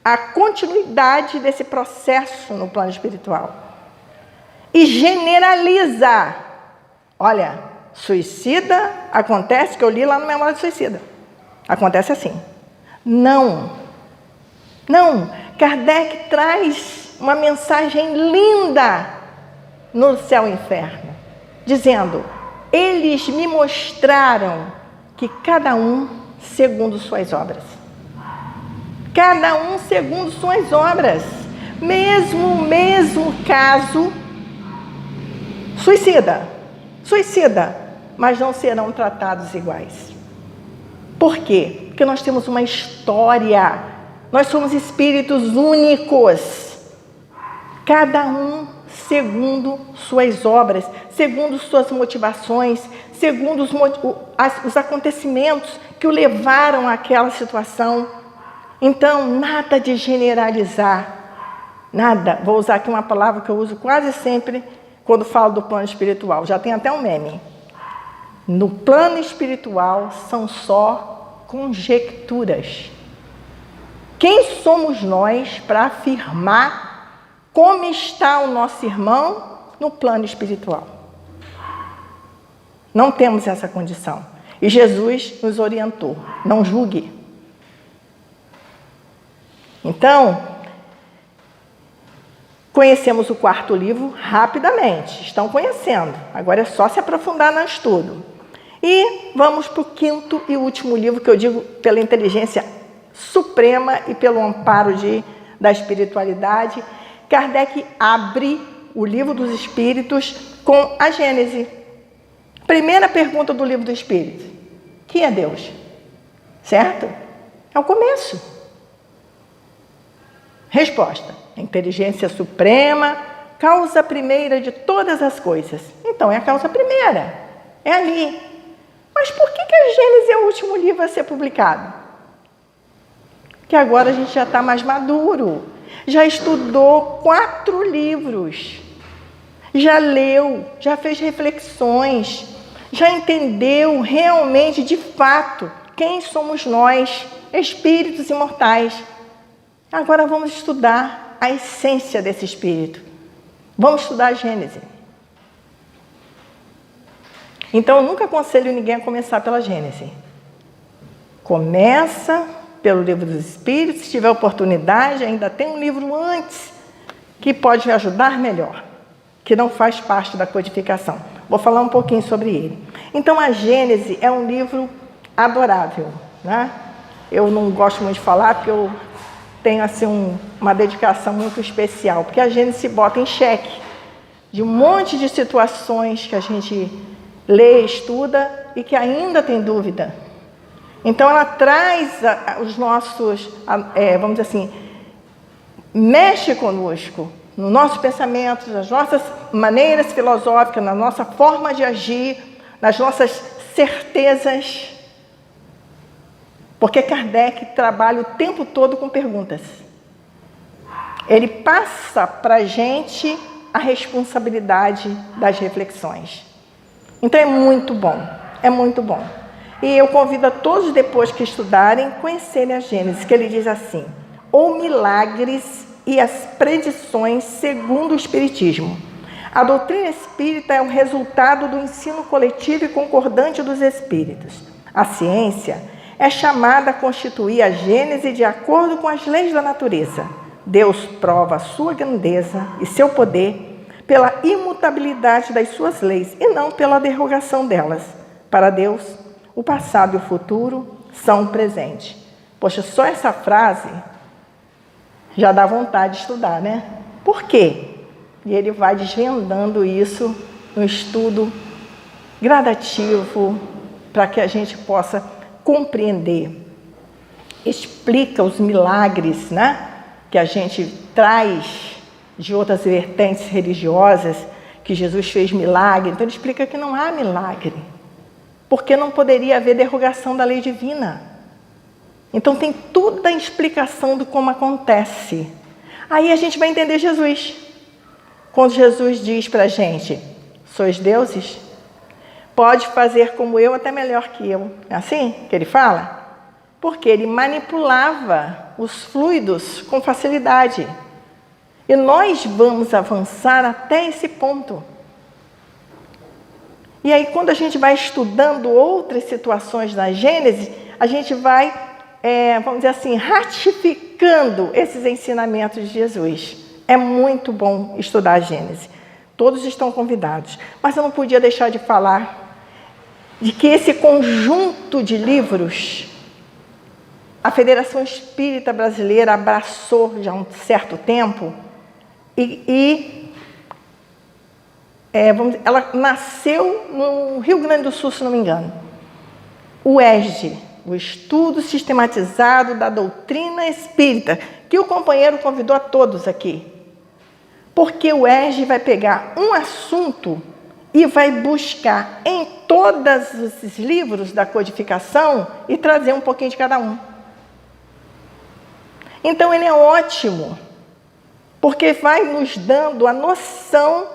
a continuidade desse processo no plano espiritual. e generaliza. Olha, suicida, acontece, que eu li lá no Memória de Suicida. Acontece assim. Não. Kardec traz uma mensagem linda no Céu e Inferno, dizendo: eles me mostraram que cada um segundo suas obras. Cada um segundo suas obras. Mesmo caso, suicida, mas não serão tratados iguais. Por quê? Porque nós temos uma história, nós somos espíritos únicos, cada um segundo suas obras, segundo suas motivações, segundo os acontecimentos que o levaram àquela situação. Então, nada de generalizar, nada. Vou usar aqui uma palavra que eu uso quase sempre quando falo do plano espiritual, já tem até um meme. No plano espiritual são só conjecturas. Quem somos nós para afirmar como está o nosso irmão no plano espiritual? Não temos essa condição. E Jesus nos orientou: não julgue. Então, conhecemos o quarto livro rapidamente. Estão conhecendo. Agora é só se aprofundar no estudo. E vamos para o quinto e último livro, que eu digo pela inteligência suprema e pelo amparo da espiritualidade. Kardec abre o Livro dos Espíritos com a Gênese. Primeira pergunta do Livro dos Espíritos: quem é Deus? Certo? É o começo. Resposta: a inteligência suprema, causa primeira de todas as coisas. Então é a causa primeira, é ali. Mas por que a Gênese é o último livro a ser publicado? Que agora a gente já está mais maduro, já estudou 4 livros, já leu, já fez reflexões, já entendeu realmente, de fato, quem somos nós, espíritos imortais. Agora vamos estudar a essência desse espírito. Vamos estudar a Gênese. Então, eu nunca aconselho ninguém a começar pela Gênese. Começa pelo Livro dos Espíritos. Se tiver oportunidade, ainda tem um livro antes que pode ajudar melhor, que não faz parte da codificação. Vou falar um pouquinho sobre ele. Então, a Gênese é um livro adorável, né? Eu não gosto muito de falar, porque eu tenho assim, uma dedicação muito especial, porque a Gênese se bota em xeque de um monte de situações que a gente lê, estuda e que ainda tem dúvida. Então, ela traz os nossos, vamos dizer assim, mexe conosco, no nosso pensamento, nas nossas maneiras filosóficas, na nossa forma de agir, nas nossas certezas. Porque Kardec trabalha o tempo todo com perguntas. Ele passa para a gente a responsabilidade das reflexões. Então é muito bom, é muito bom. E eu convido a todos, depois que estudarem, conhecerem a Gênese, que ele diz assim: ou milagres e as predições segundo o Espiritismo. A doutrina espírita é um resultado do ensino coletivo e concordante dos espíritos. A ciência é chamada a constituir a Gênese de acordo com as leis da natureza. Deus prova a sua grandeza e seu poder pela imutabilidade das suas leis e não pela derrogação delas. Para Deus, o passado e o futuro são o presente. Poxa, só essa frase já dá vontade de estudar, né? Por quê? E ele vai desvendando isso no estudo gradativo para que a gente possa compreender. Explica os milagres, né? Que a gente traz de outras vertentes religiosas, que Jesus fez milagre. Então ele explica que não há milagre, porque não poderia haver derrogação da lei divina. Então tem toda a explicação de como acontece. Aí a gente vai entender Jesus. Quando Jesus diz para a gente: sois deuses, pode fazer como eu, até melhor que eu. É assim que ele fala? Porque ele manipulava os fluidos com facilidade. E nós vamos avançar até esse ponto. E aí, quando a gente vai estudando outras situações na Gênesis, a gente vai, vamos dizer assim, ratificando esses ensinamentos de Jesus. É muito bom estudar a Gênesis. Todos estão convidados. Mas eu não podia deixar de falar de que esse conjunto de livros, a Federação Espírita Brasileira abraçou já há um certo tempo, ela nasceu no Rio Grande do Sul, se não me engano. O ESD, o Estudo Sistematizado da Doutrina Espírita, que o companheiro convidou a todos aqui. Porque o ESD vai pegar um assunto e vai buscar em todos esses livros da codificação e trazer um pouquinho de cada um. Então ele é ótimo, porque vai nos dando a noção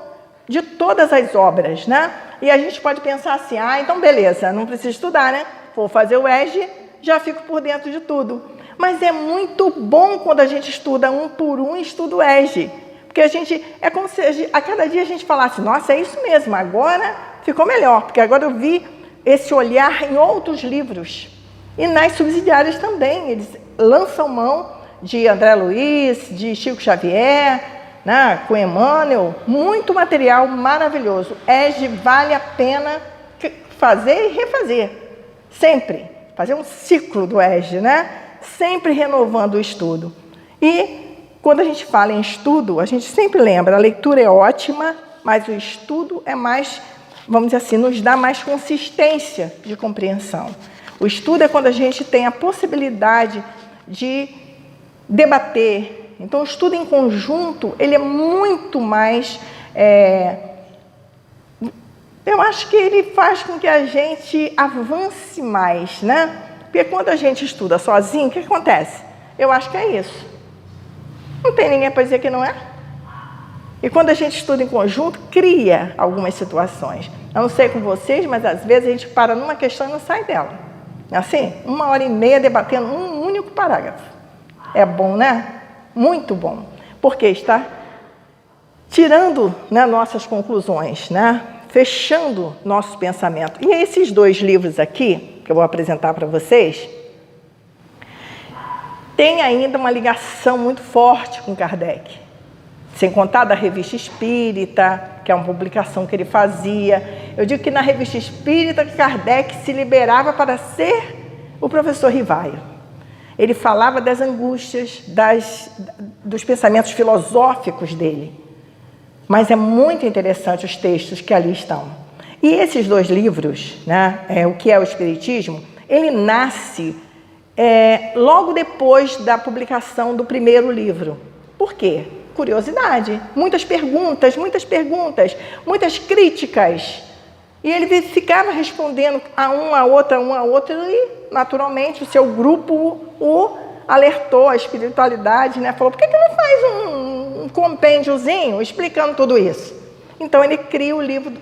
de todas as obras, né? E a gente pode pensar assim, então beleza, não preciso estudar, né? Vou fazer o ESG, já fico por dentro de tudo. Mas é muito bom quando a gente estuda um por um e estuda o ESG. Porque é como se a cada dia a gente falasse, nossa, é isso mesmo, agora ficou melhor, porque agora eu vi esse olhar em outros livros. E nas subsidiárias também, eles lançam mão de André Luiz, de Chico Xavier, né, com Emmanuel, muito material maravilhoso. ESG vale a pena fazer e refazer, sempre. Fazer um ciclo do ESG, né? Sempre renovando o estudo. E quando a gente fala em estudo, a gente sempre lembra, a leitura é ótima, mas o estudo é mais, vamos dizer assim, nos dá mais consistência de compreensão. O estudo é quando a gente tem a possibilidade de debater. Então, o estudo em conjunto, ele é muito mais... eu acho que ele faz com que a gente avance mais, né? Porque quando a gente estuda sozinho, o que acontece? Eu acho que é isso. Não tem ninguém para dizer que não é. E quando a gente estuda em conjunto, cria algumas situações. Eu não sei com vocês, mas às vezes a gente para numa questão e não sai dela. Assim, 1h30 debatendo um único parágrafo. É bom, né? Muito bom. Porque está tirando, né, nossas conclusões, né? Fechando nosso pensamento. E esses 2 livros aqui, que eu vou apresentar para vocês, tem ainda uma ligação muito forte com Kardec. Sem contar da Revista Espírita, que é uma publicação que ele fazia. Eu digo que na Revista Espírita, Kardec se liberava para ser o professor Rivaio. Ele falava das angústias, dos pensamentos filosóficos dele. Mas é muito interessante os textos que ali estão. E esses 2 livros, né, o que é o Espiritismo, ele nasce logo depois da publicação do primeiro livro. Por quê? Curiosidade. Muitas perguntas, muitas críticas. E ele ficava respondendo a um, a outro, e naturalmente o seu grupo o alertou, a espiritualidade, né? Falou, por que não faz um compêndiozinho explicando tudo isso? Então ele cria o livro,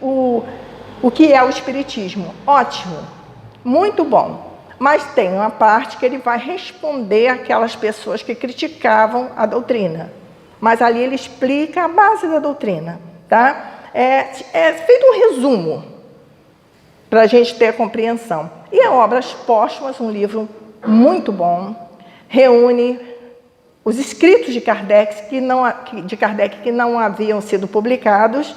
o que é o Espiritismo. Ótimo, muito bom. Mas tem uma parte que ele vai responder aquelas pessoas que criticavam a doutrina. Mas ali ele explica a base da doutrina, tá? É feito um resumo para a gente ter a compreensão. E a Obras Póstumas, um livro muito bom, reúne os escritos de Kardec que não haviam sido publicados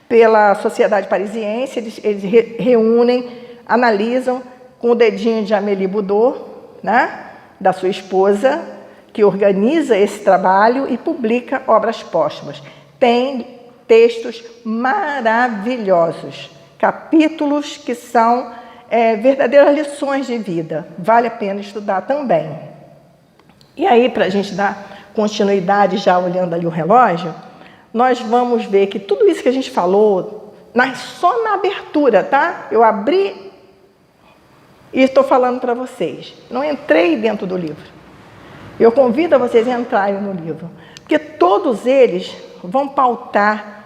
pela Sociedade Parisiense. Eles reúnem, analisam com o dedinho de Amélie Boudot, né, da sua esposa, que organiza esse trabalho e publica Obras Póstumas. Tem textos maravilhosos, capítulos que são verdadeiras lições de vida. Vale a pena estudar também. E aí, para a gente dar continuidade, já olhando ali o relógio, nós vamos ver que tudo isso que a gente falou, só na abertura, tá? Eu abri e estou falando para vocês. Não entrei dentro do livro. Eu convido a vocês a entrarem no livro, porque todos eles vão pautar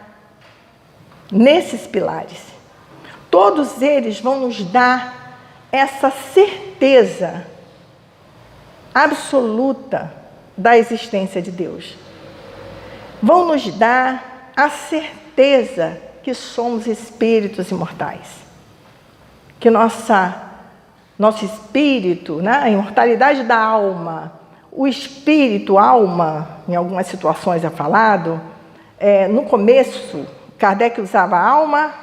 nesses pilares. Todos eles vão nos dar essa certeza absoluta da existência de Deus. vão nos dar a certeza que somos espíritos imortais. Que nosso espírito, né, a imortalidade da alma, o espírito, alma, em algumas situações é falado, no começo, Kardec usava alma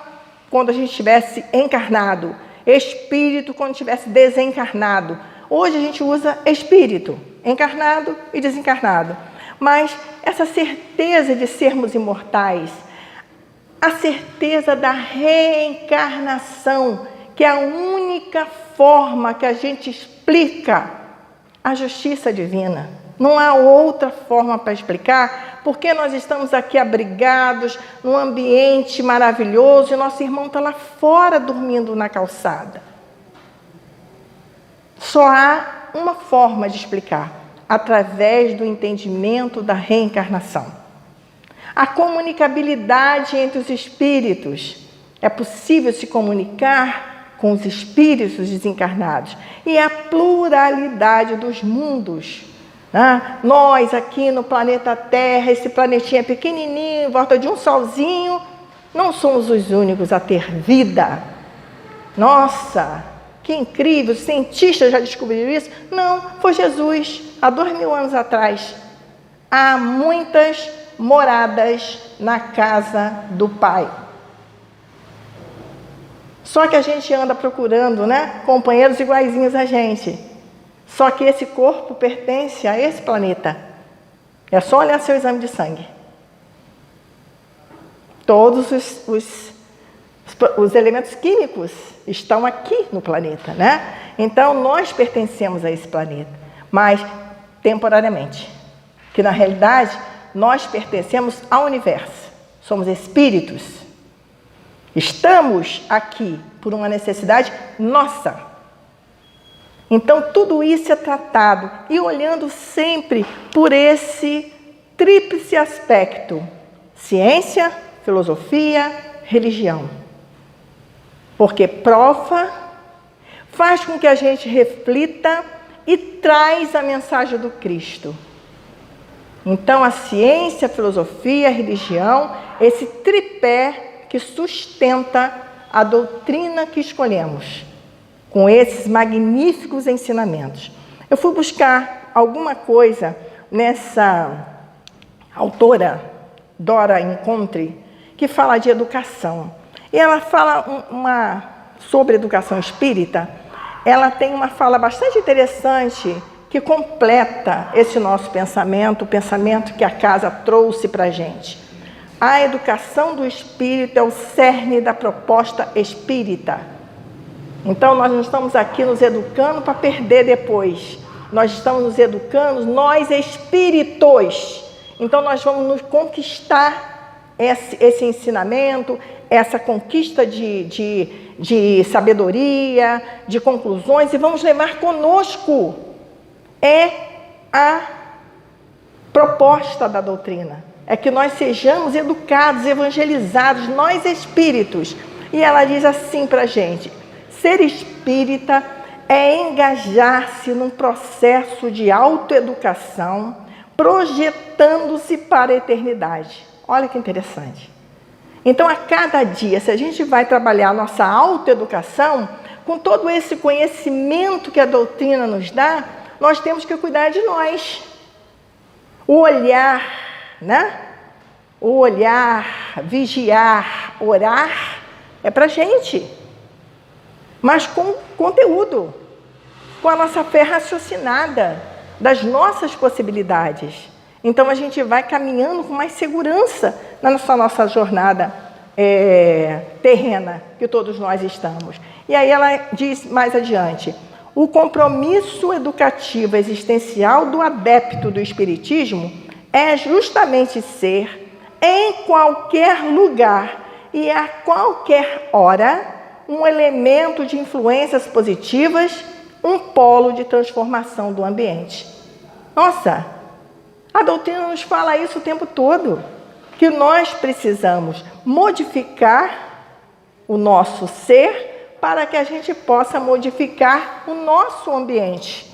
quando a gente estivesse encarnado, espírito quando estivesse desencarnado. Hoje a gente usa espírito, encarnado e desencarnado. Mas essa certeza de sermos imortais, a certeza da reencarnação, que é a única forma que a gente explica a justiça divina. Não há outra forma para explicar, porque nós estamos aqui abrigados num ambiente maravilhoso e nosso irmão está lá fora dormindo na calçada. Só há uma forma de explicar, através do entendimento da reencarnação. A comunicabilidade entre os espíritos. É possível se comunicar com os espíritos desencarnados. E a pluralidade dos mundos. Nós aqui no planeta Terra, esse planetinha pequenininho, em volta de um solzinho, não somos os únicos a ter vida. Nossa, que incrível, os cientistas já descobriram isso? Não, foi Jesus, há 2000 anos atrás. Há muitas moradas na casa do Pai. Só que a gente anda procurando, né, companheiros iguaizinhos a gente. Só que esse corpo pertence a esse planeta. É só olhar seu exame de sangue. Todos os elementos químicos estão aqui no planeta, né? Então, nós pertencemos a esse planeta, mas temporariamente. Que, na realidade, nós pertencemos ao universo. Somos espíritos. Estamos aqui por uma necessidade nossa. Então, tudo isso é tratado e olhando sempre por esse tríplice aspecto: ciência, filosofia, religião. Porque prova, faz com que a gente reflita e traz a mensagem do Cristo. Então, a ciência, a filosofia, a religião, esse tripé que sustenta a doutrina que escolhemos, com esses magníficos ensinamentos. Eu fui buscar alguma coisa nessa autora, Dora Encontre, que fala de educação. E ela fala sobre educação espírita. Ela tem uma fala bastante interessante que completa esse nosso pensamento, o pensamento que a casa trouxe para a gente. A educação do espírito é o cerne da proposta espírita. Então, nós não estamos aqui nos educando para perder depois. Nós estamos nos educando, nós espíritos. Então, nós vamos nos conquistar esse ensinamento, essa conquista de sabedoria, de conclusões, e vamos levar conosco. É a proposta da doutrina. É que nós sejamos educados, evangelizados, nós espíritos. E ela diz assim para a gente: ser espírita é engajar-se num processo de autoeducação, projetando-se para a eternidade. Olha que interessante. Então, a cada dia, se a gente vai trabalhar a nossa autoeducação, com todo esse conhecimento que a doutrina nos dá, nós temos que cuidar de nós. O olhar, né? O olhar, vigiar, orar, é para a gente. Mas com conteúdo, com a nossa fé raciocinada, das nossas possibilidades. Então, a gente vai caminhando com mais segurança na nossa jornada terrena, que todos nós estamos. E aí ela diz mais adiante: o compromisso educativo existencial do adepto do espiritismo é justamente ser, em qualquer lugar e a qualquer hora, um elemento de influências positivas, um polo de transformação do ambiente. Nossa, a doutrina nos fala isso o tempo todo, que nós precisamos modificar o nosso ser para que a gente possa modificar o nosso ambiente.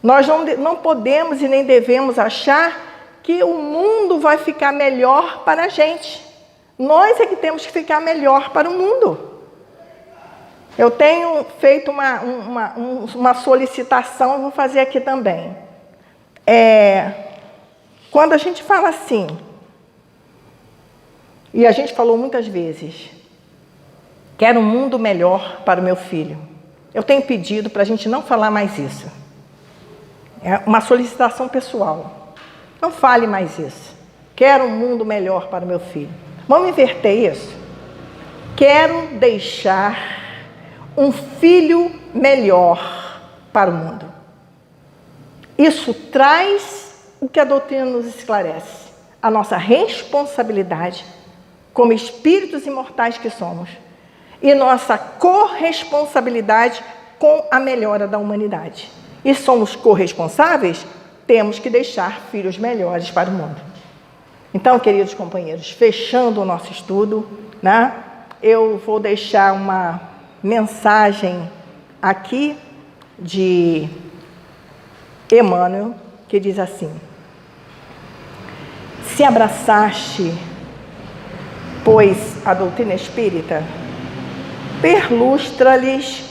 Nós não podemos e nem devemos achar que o mundo vai ficar melhor para a gente. Nós é que temos que ficar melhor para o mundo. Eu tenho feito uma solicitação, eu vou fazer aqui também. Quando a gente fala assim, e a gente falou muitas vezes, quero um mundo melhor para o meu filho. Eu tenho pedido para a gente não falar mais isso. É uma solicitação pessoal. Não fale mais isso. Quero um mundo melhor para o meu filho. Vamos inverter isso. Quero deixar um filho melhor para o mundo. Isso traz o que a doutrina nos esclarece. A nossa responsabilidade como espíritos imortais que somos. E nossa corresponsabilidade com a melhora da humanidade. E somos corresponsáveis, temos que deixar filhos melhores para o mundo. Então, queridos companheiros, fechando o nosso estudo, né, eu vou deixar uma mensagem aqui de Emmanuel, que diz assim: se abraçaste, pois, a doutrina espírita, perlustra-lhes,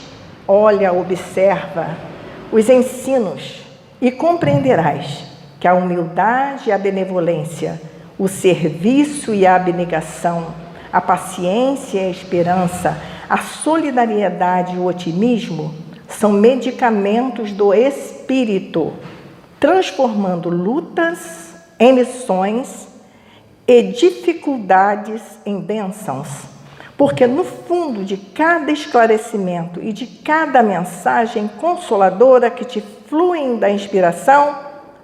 olha, observa os ensinos e compreenderás que a humildade e a benevolência, o serviço e a abnegação, a paciência e a esperança, a solidariedade e o otimismo são medicamentos do espírito, transformando lutas em lições e dificuldades em bênçãos. Porque no fundo de cada esclarecimento e de cada mensagem consoladora que te fluem da inspiração,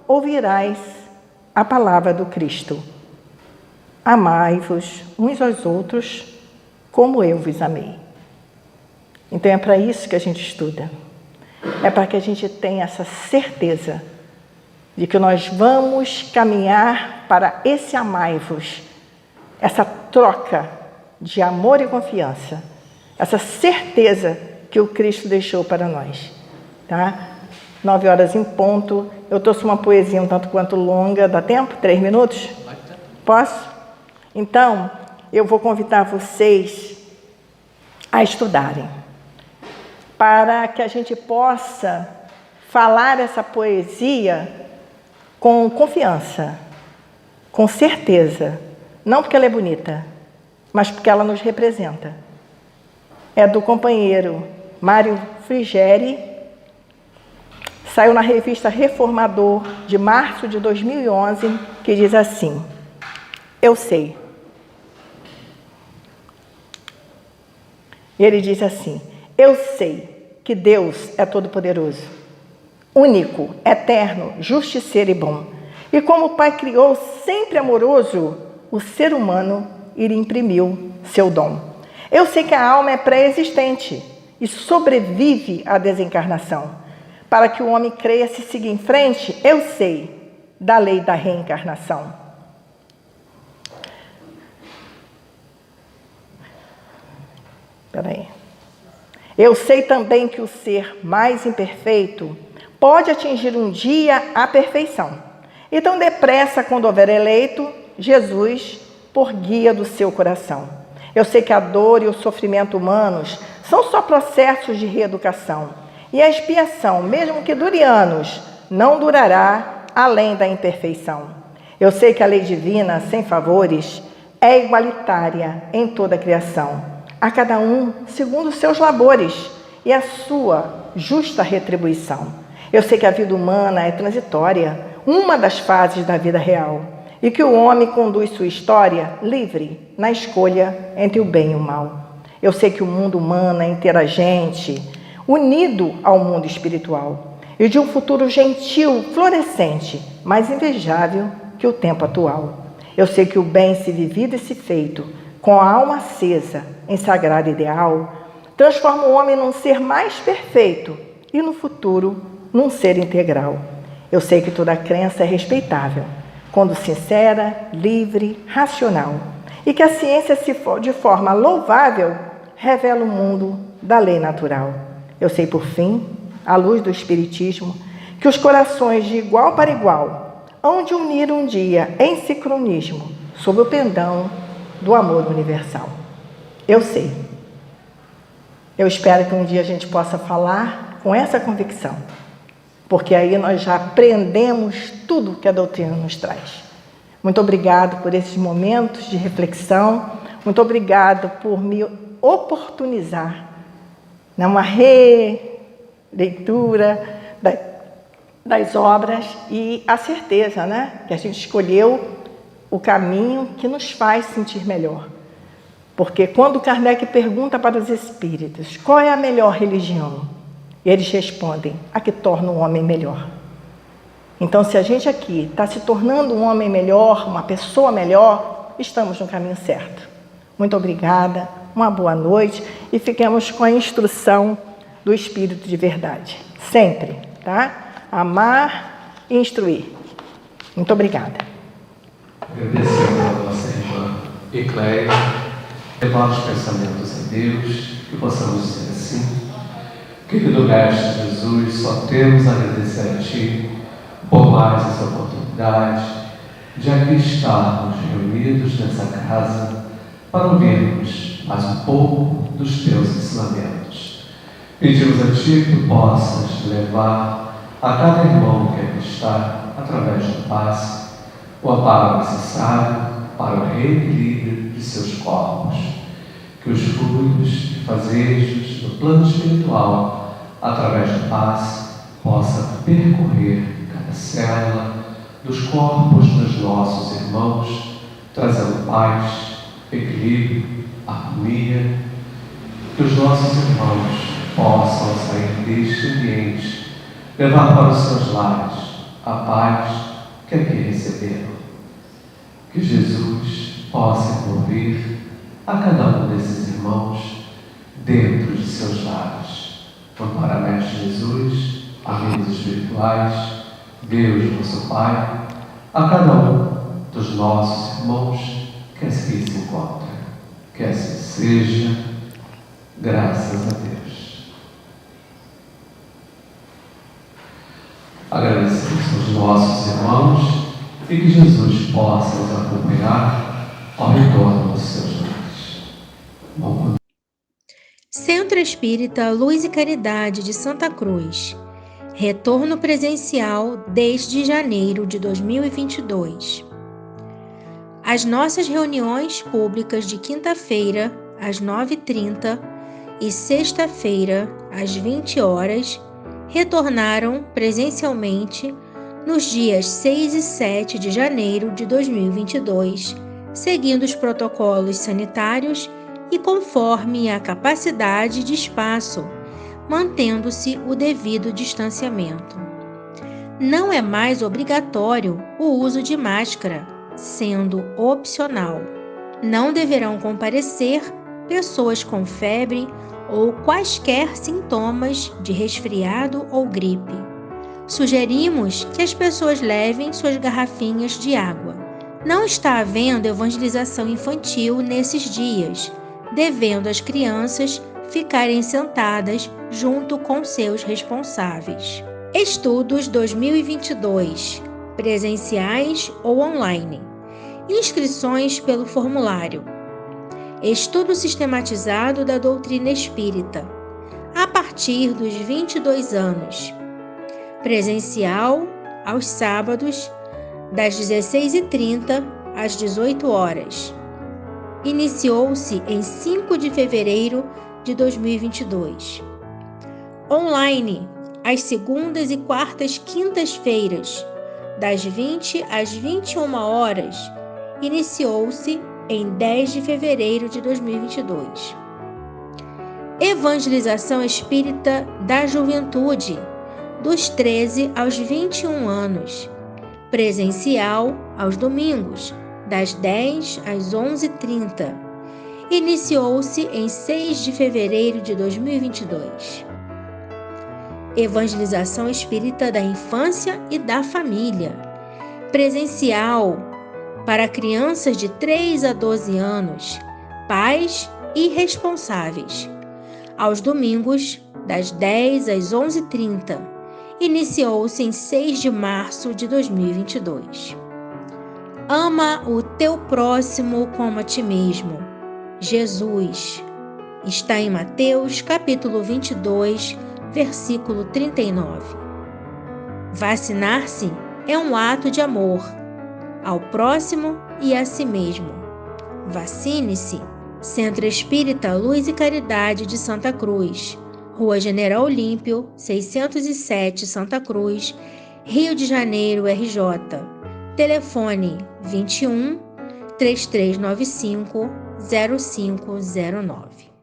ouvirás a palavra do Cristo. Amai-vos uns aos outros como eu vos amei. Então é para isso que a gente estuda. É para que a gente tenha essa certeza de que nós vamos caminhar para esse amai-vos, essa troca de amor e confiança, essa certeza que o Cristo deixou para nós. Tá? 9h em ponto. Eu trouxe uma poesia um tanto quanto longa. Dá tempo? 3 minutos? Posso? Então, eu vou convidar vocês a estudarem, para que a gente possa falar essa poesia com confiança, com certeza. Não porque ela é bonita, mas porque ela nos representa. É do companheiro Mário Frigeri, saiu na revista Reformador, de março de 2011, que diz assim: eu sei. Ele diz assim: eu sei que Deus é todo-poderoso, único, eterno, justiceiro e bom. E como o Pai criou sempre amoroso, o ser humano e lhe imprimiu seu dom. Eu sei que a alma é pré-existente e sobrevive à desencarnação. Para que o homem creia se siga em frente, eu sei da lei da reencarnação. Espera aí. Eu sei também que o ser mais imperfeito pode atingir um dia a perfeição. Então, depressa, quando houver eleito Jesus por guia do seu coração. Eu sei que a dor e o sofrimento humanos são só processos de reeducação. E a expiação, mesmo que dure anos, não durará além da imperfeição. Eu sei que a lei divina, sem favores, é igualitária em toda a criação, a cada um segundo os seus labores e a sua justa retribuição. Eu sei que a vida humana é transitória, uma das fases da vida real, e que o homem conduz sua história livre na escolha entre o bem e o mal. Eu sei que o mundo humano é interagente, unido ao mundo espiritual, e de um futuro gentil, florescente, mais invejável que o tempo atual. Eu sei que o bem se vivido e se feito, com a alma acesa em sagrado ideal, transforma o homem num ser mais perfeito e no futuro num ser integral. Eu sei que toda crença é respeitável, quando sincera, livre, racional, e que a ciência, de forma louvável, revela o mundo da lei natural. Eu sei, por fim, à luz do Espiritismo, que os corações de igual para igual hão de unir um dia em sincronismo, sob o pendão do amor universal. Eu sei. Eu espero que um dia a gente possa falar com essa convicção, porque aí nós já aprendemos tudo que a doutrina nos traz. Muito obrigado por esses momentos de reflexão, muito obrigado por me oportunizar numa releitura das obras e a certeza, que a gente escolheu o caminho que nos faz sentir melhor. Porque quando Kardec pergunta para os espíritos qual é a melhor religião, eles respondem: a que torna o homem melhor. Então, se a gente aqui está se tornando um homem melhor, uma pessoa melhor, estamos no caminho certo. Muito obrigada, uma boa noite e fiquemos com a instrução do Espírito de Verdade. Sempre, tá? Amar e instruir. Muito obrigada. Agradecemos a nossa irmã Ecléia, levar os pensamentos a Deus, que possamos ser assim. Querido Mestre Jesus, só temos a agradecer a Ti por mais essa oportunidade de aqui estarmos reunidos nessa casa para ouvirmos mais um pouco dos Teus ensinamentos. Pedimos a Ti que possas levar a cada irmão que aqui está, através do passe, o amparo necessário para o reequilíbrio de seus corpos. Que os fluidos e fazejos do plano espiritual, através do passe, possa percorrer cada célula dos corpos dos nossos irmãos, trazendo paz, equilíbrio, harmonia. Que os nossos irmãos possam sair deste ambiente, levar para os seus lares a paz que aqui receberam. Que Jesus possa envolver a cada um desses irmãos dentro de seus lares. Ampara, Mestre Jesus, amigos espirituais, Deus, nosso Pai, a cada um dos nossos irmãos que aqui se encontra. Que assim seja, graças a Deus. Agradecemos aos nossos irmãos e que Jesus possa nos acompanhar ao retorno dos seus lares. Bom. Centro Espírita Luz e Caridade de Santa Cruz. Retorno presencial desde janeiro de 2022. As nossas reuniões públicas de quinta-feira, às 9h30 e sexta-feira, às 20 horas, retornaram presencialmente nos dias 6 e 7 de janeiro de 2022, seguindo os protocolos sanitários e conforme a capacidade de espaço, mantendo-se o devido distanciamento. Não é mais obrigatório o uso de máscara, sendo opcional. Não deverão comparecer pessoas com febre ou quaisquer sintomas de resfriado ou gripe. Sugerimos que as pessoas levem suas garrafinhas de água. Não está havendo evangelização infantil nesses dias, devendo as crianças ficarem sentadas junto com seus responsáveis. Estudos 2022, presenciais ou online. Inscrições pelo formulário. Estudo sistematizado da doutrina espírita, a partir dos 22 anos. Presencial, aos sábados, das 16h30 às 18 horas. Iniciou-se em 5 de fevereiro de 2022. Online, às segundas e quartas quintas-feiras, das 20 às 21 horas, iniciou-se em 10 de fevereiro de 2022. Evangelização Espírita da Juventude, dos 13 aos 21 anos. Presencial, aos domingos, das 10 às 11h30. Iniciou-se em 6 de fevereiro de 2022. Evangelização Espírita da Infância e da Família. Presencial, para crianças de 3 a 12 anos, pais e responsáveis. Aos domingos, das 10 às 11h30. iniciou-se em 6 de março de 2022. Ama o teu próximo como a ti mesmo. Jesus está em Mateus capítulo 22, versículo 39. Vacinar-se é um ato de amor ao próximo e a si mesmo. Vacine-se. Centro Espírita Luz e Caridade de Santa Cruz, Rua General Olímpio, 607, Santa Cruz, Rio de Janeiro, RJ. Telefone 21 3395 0509.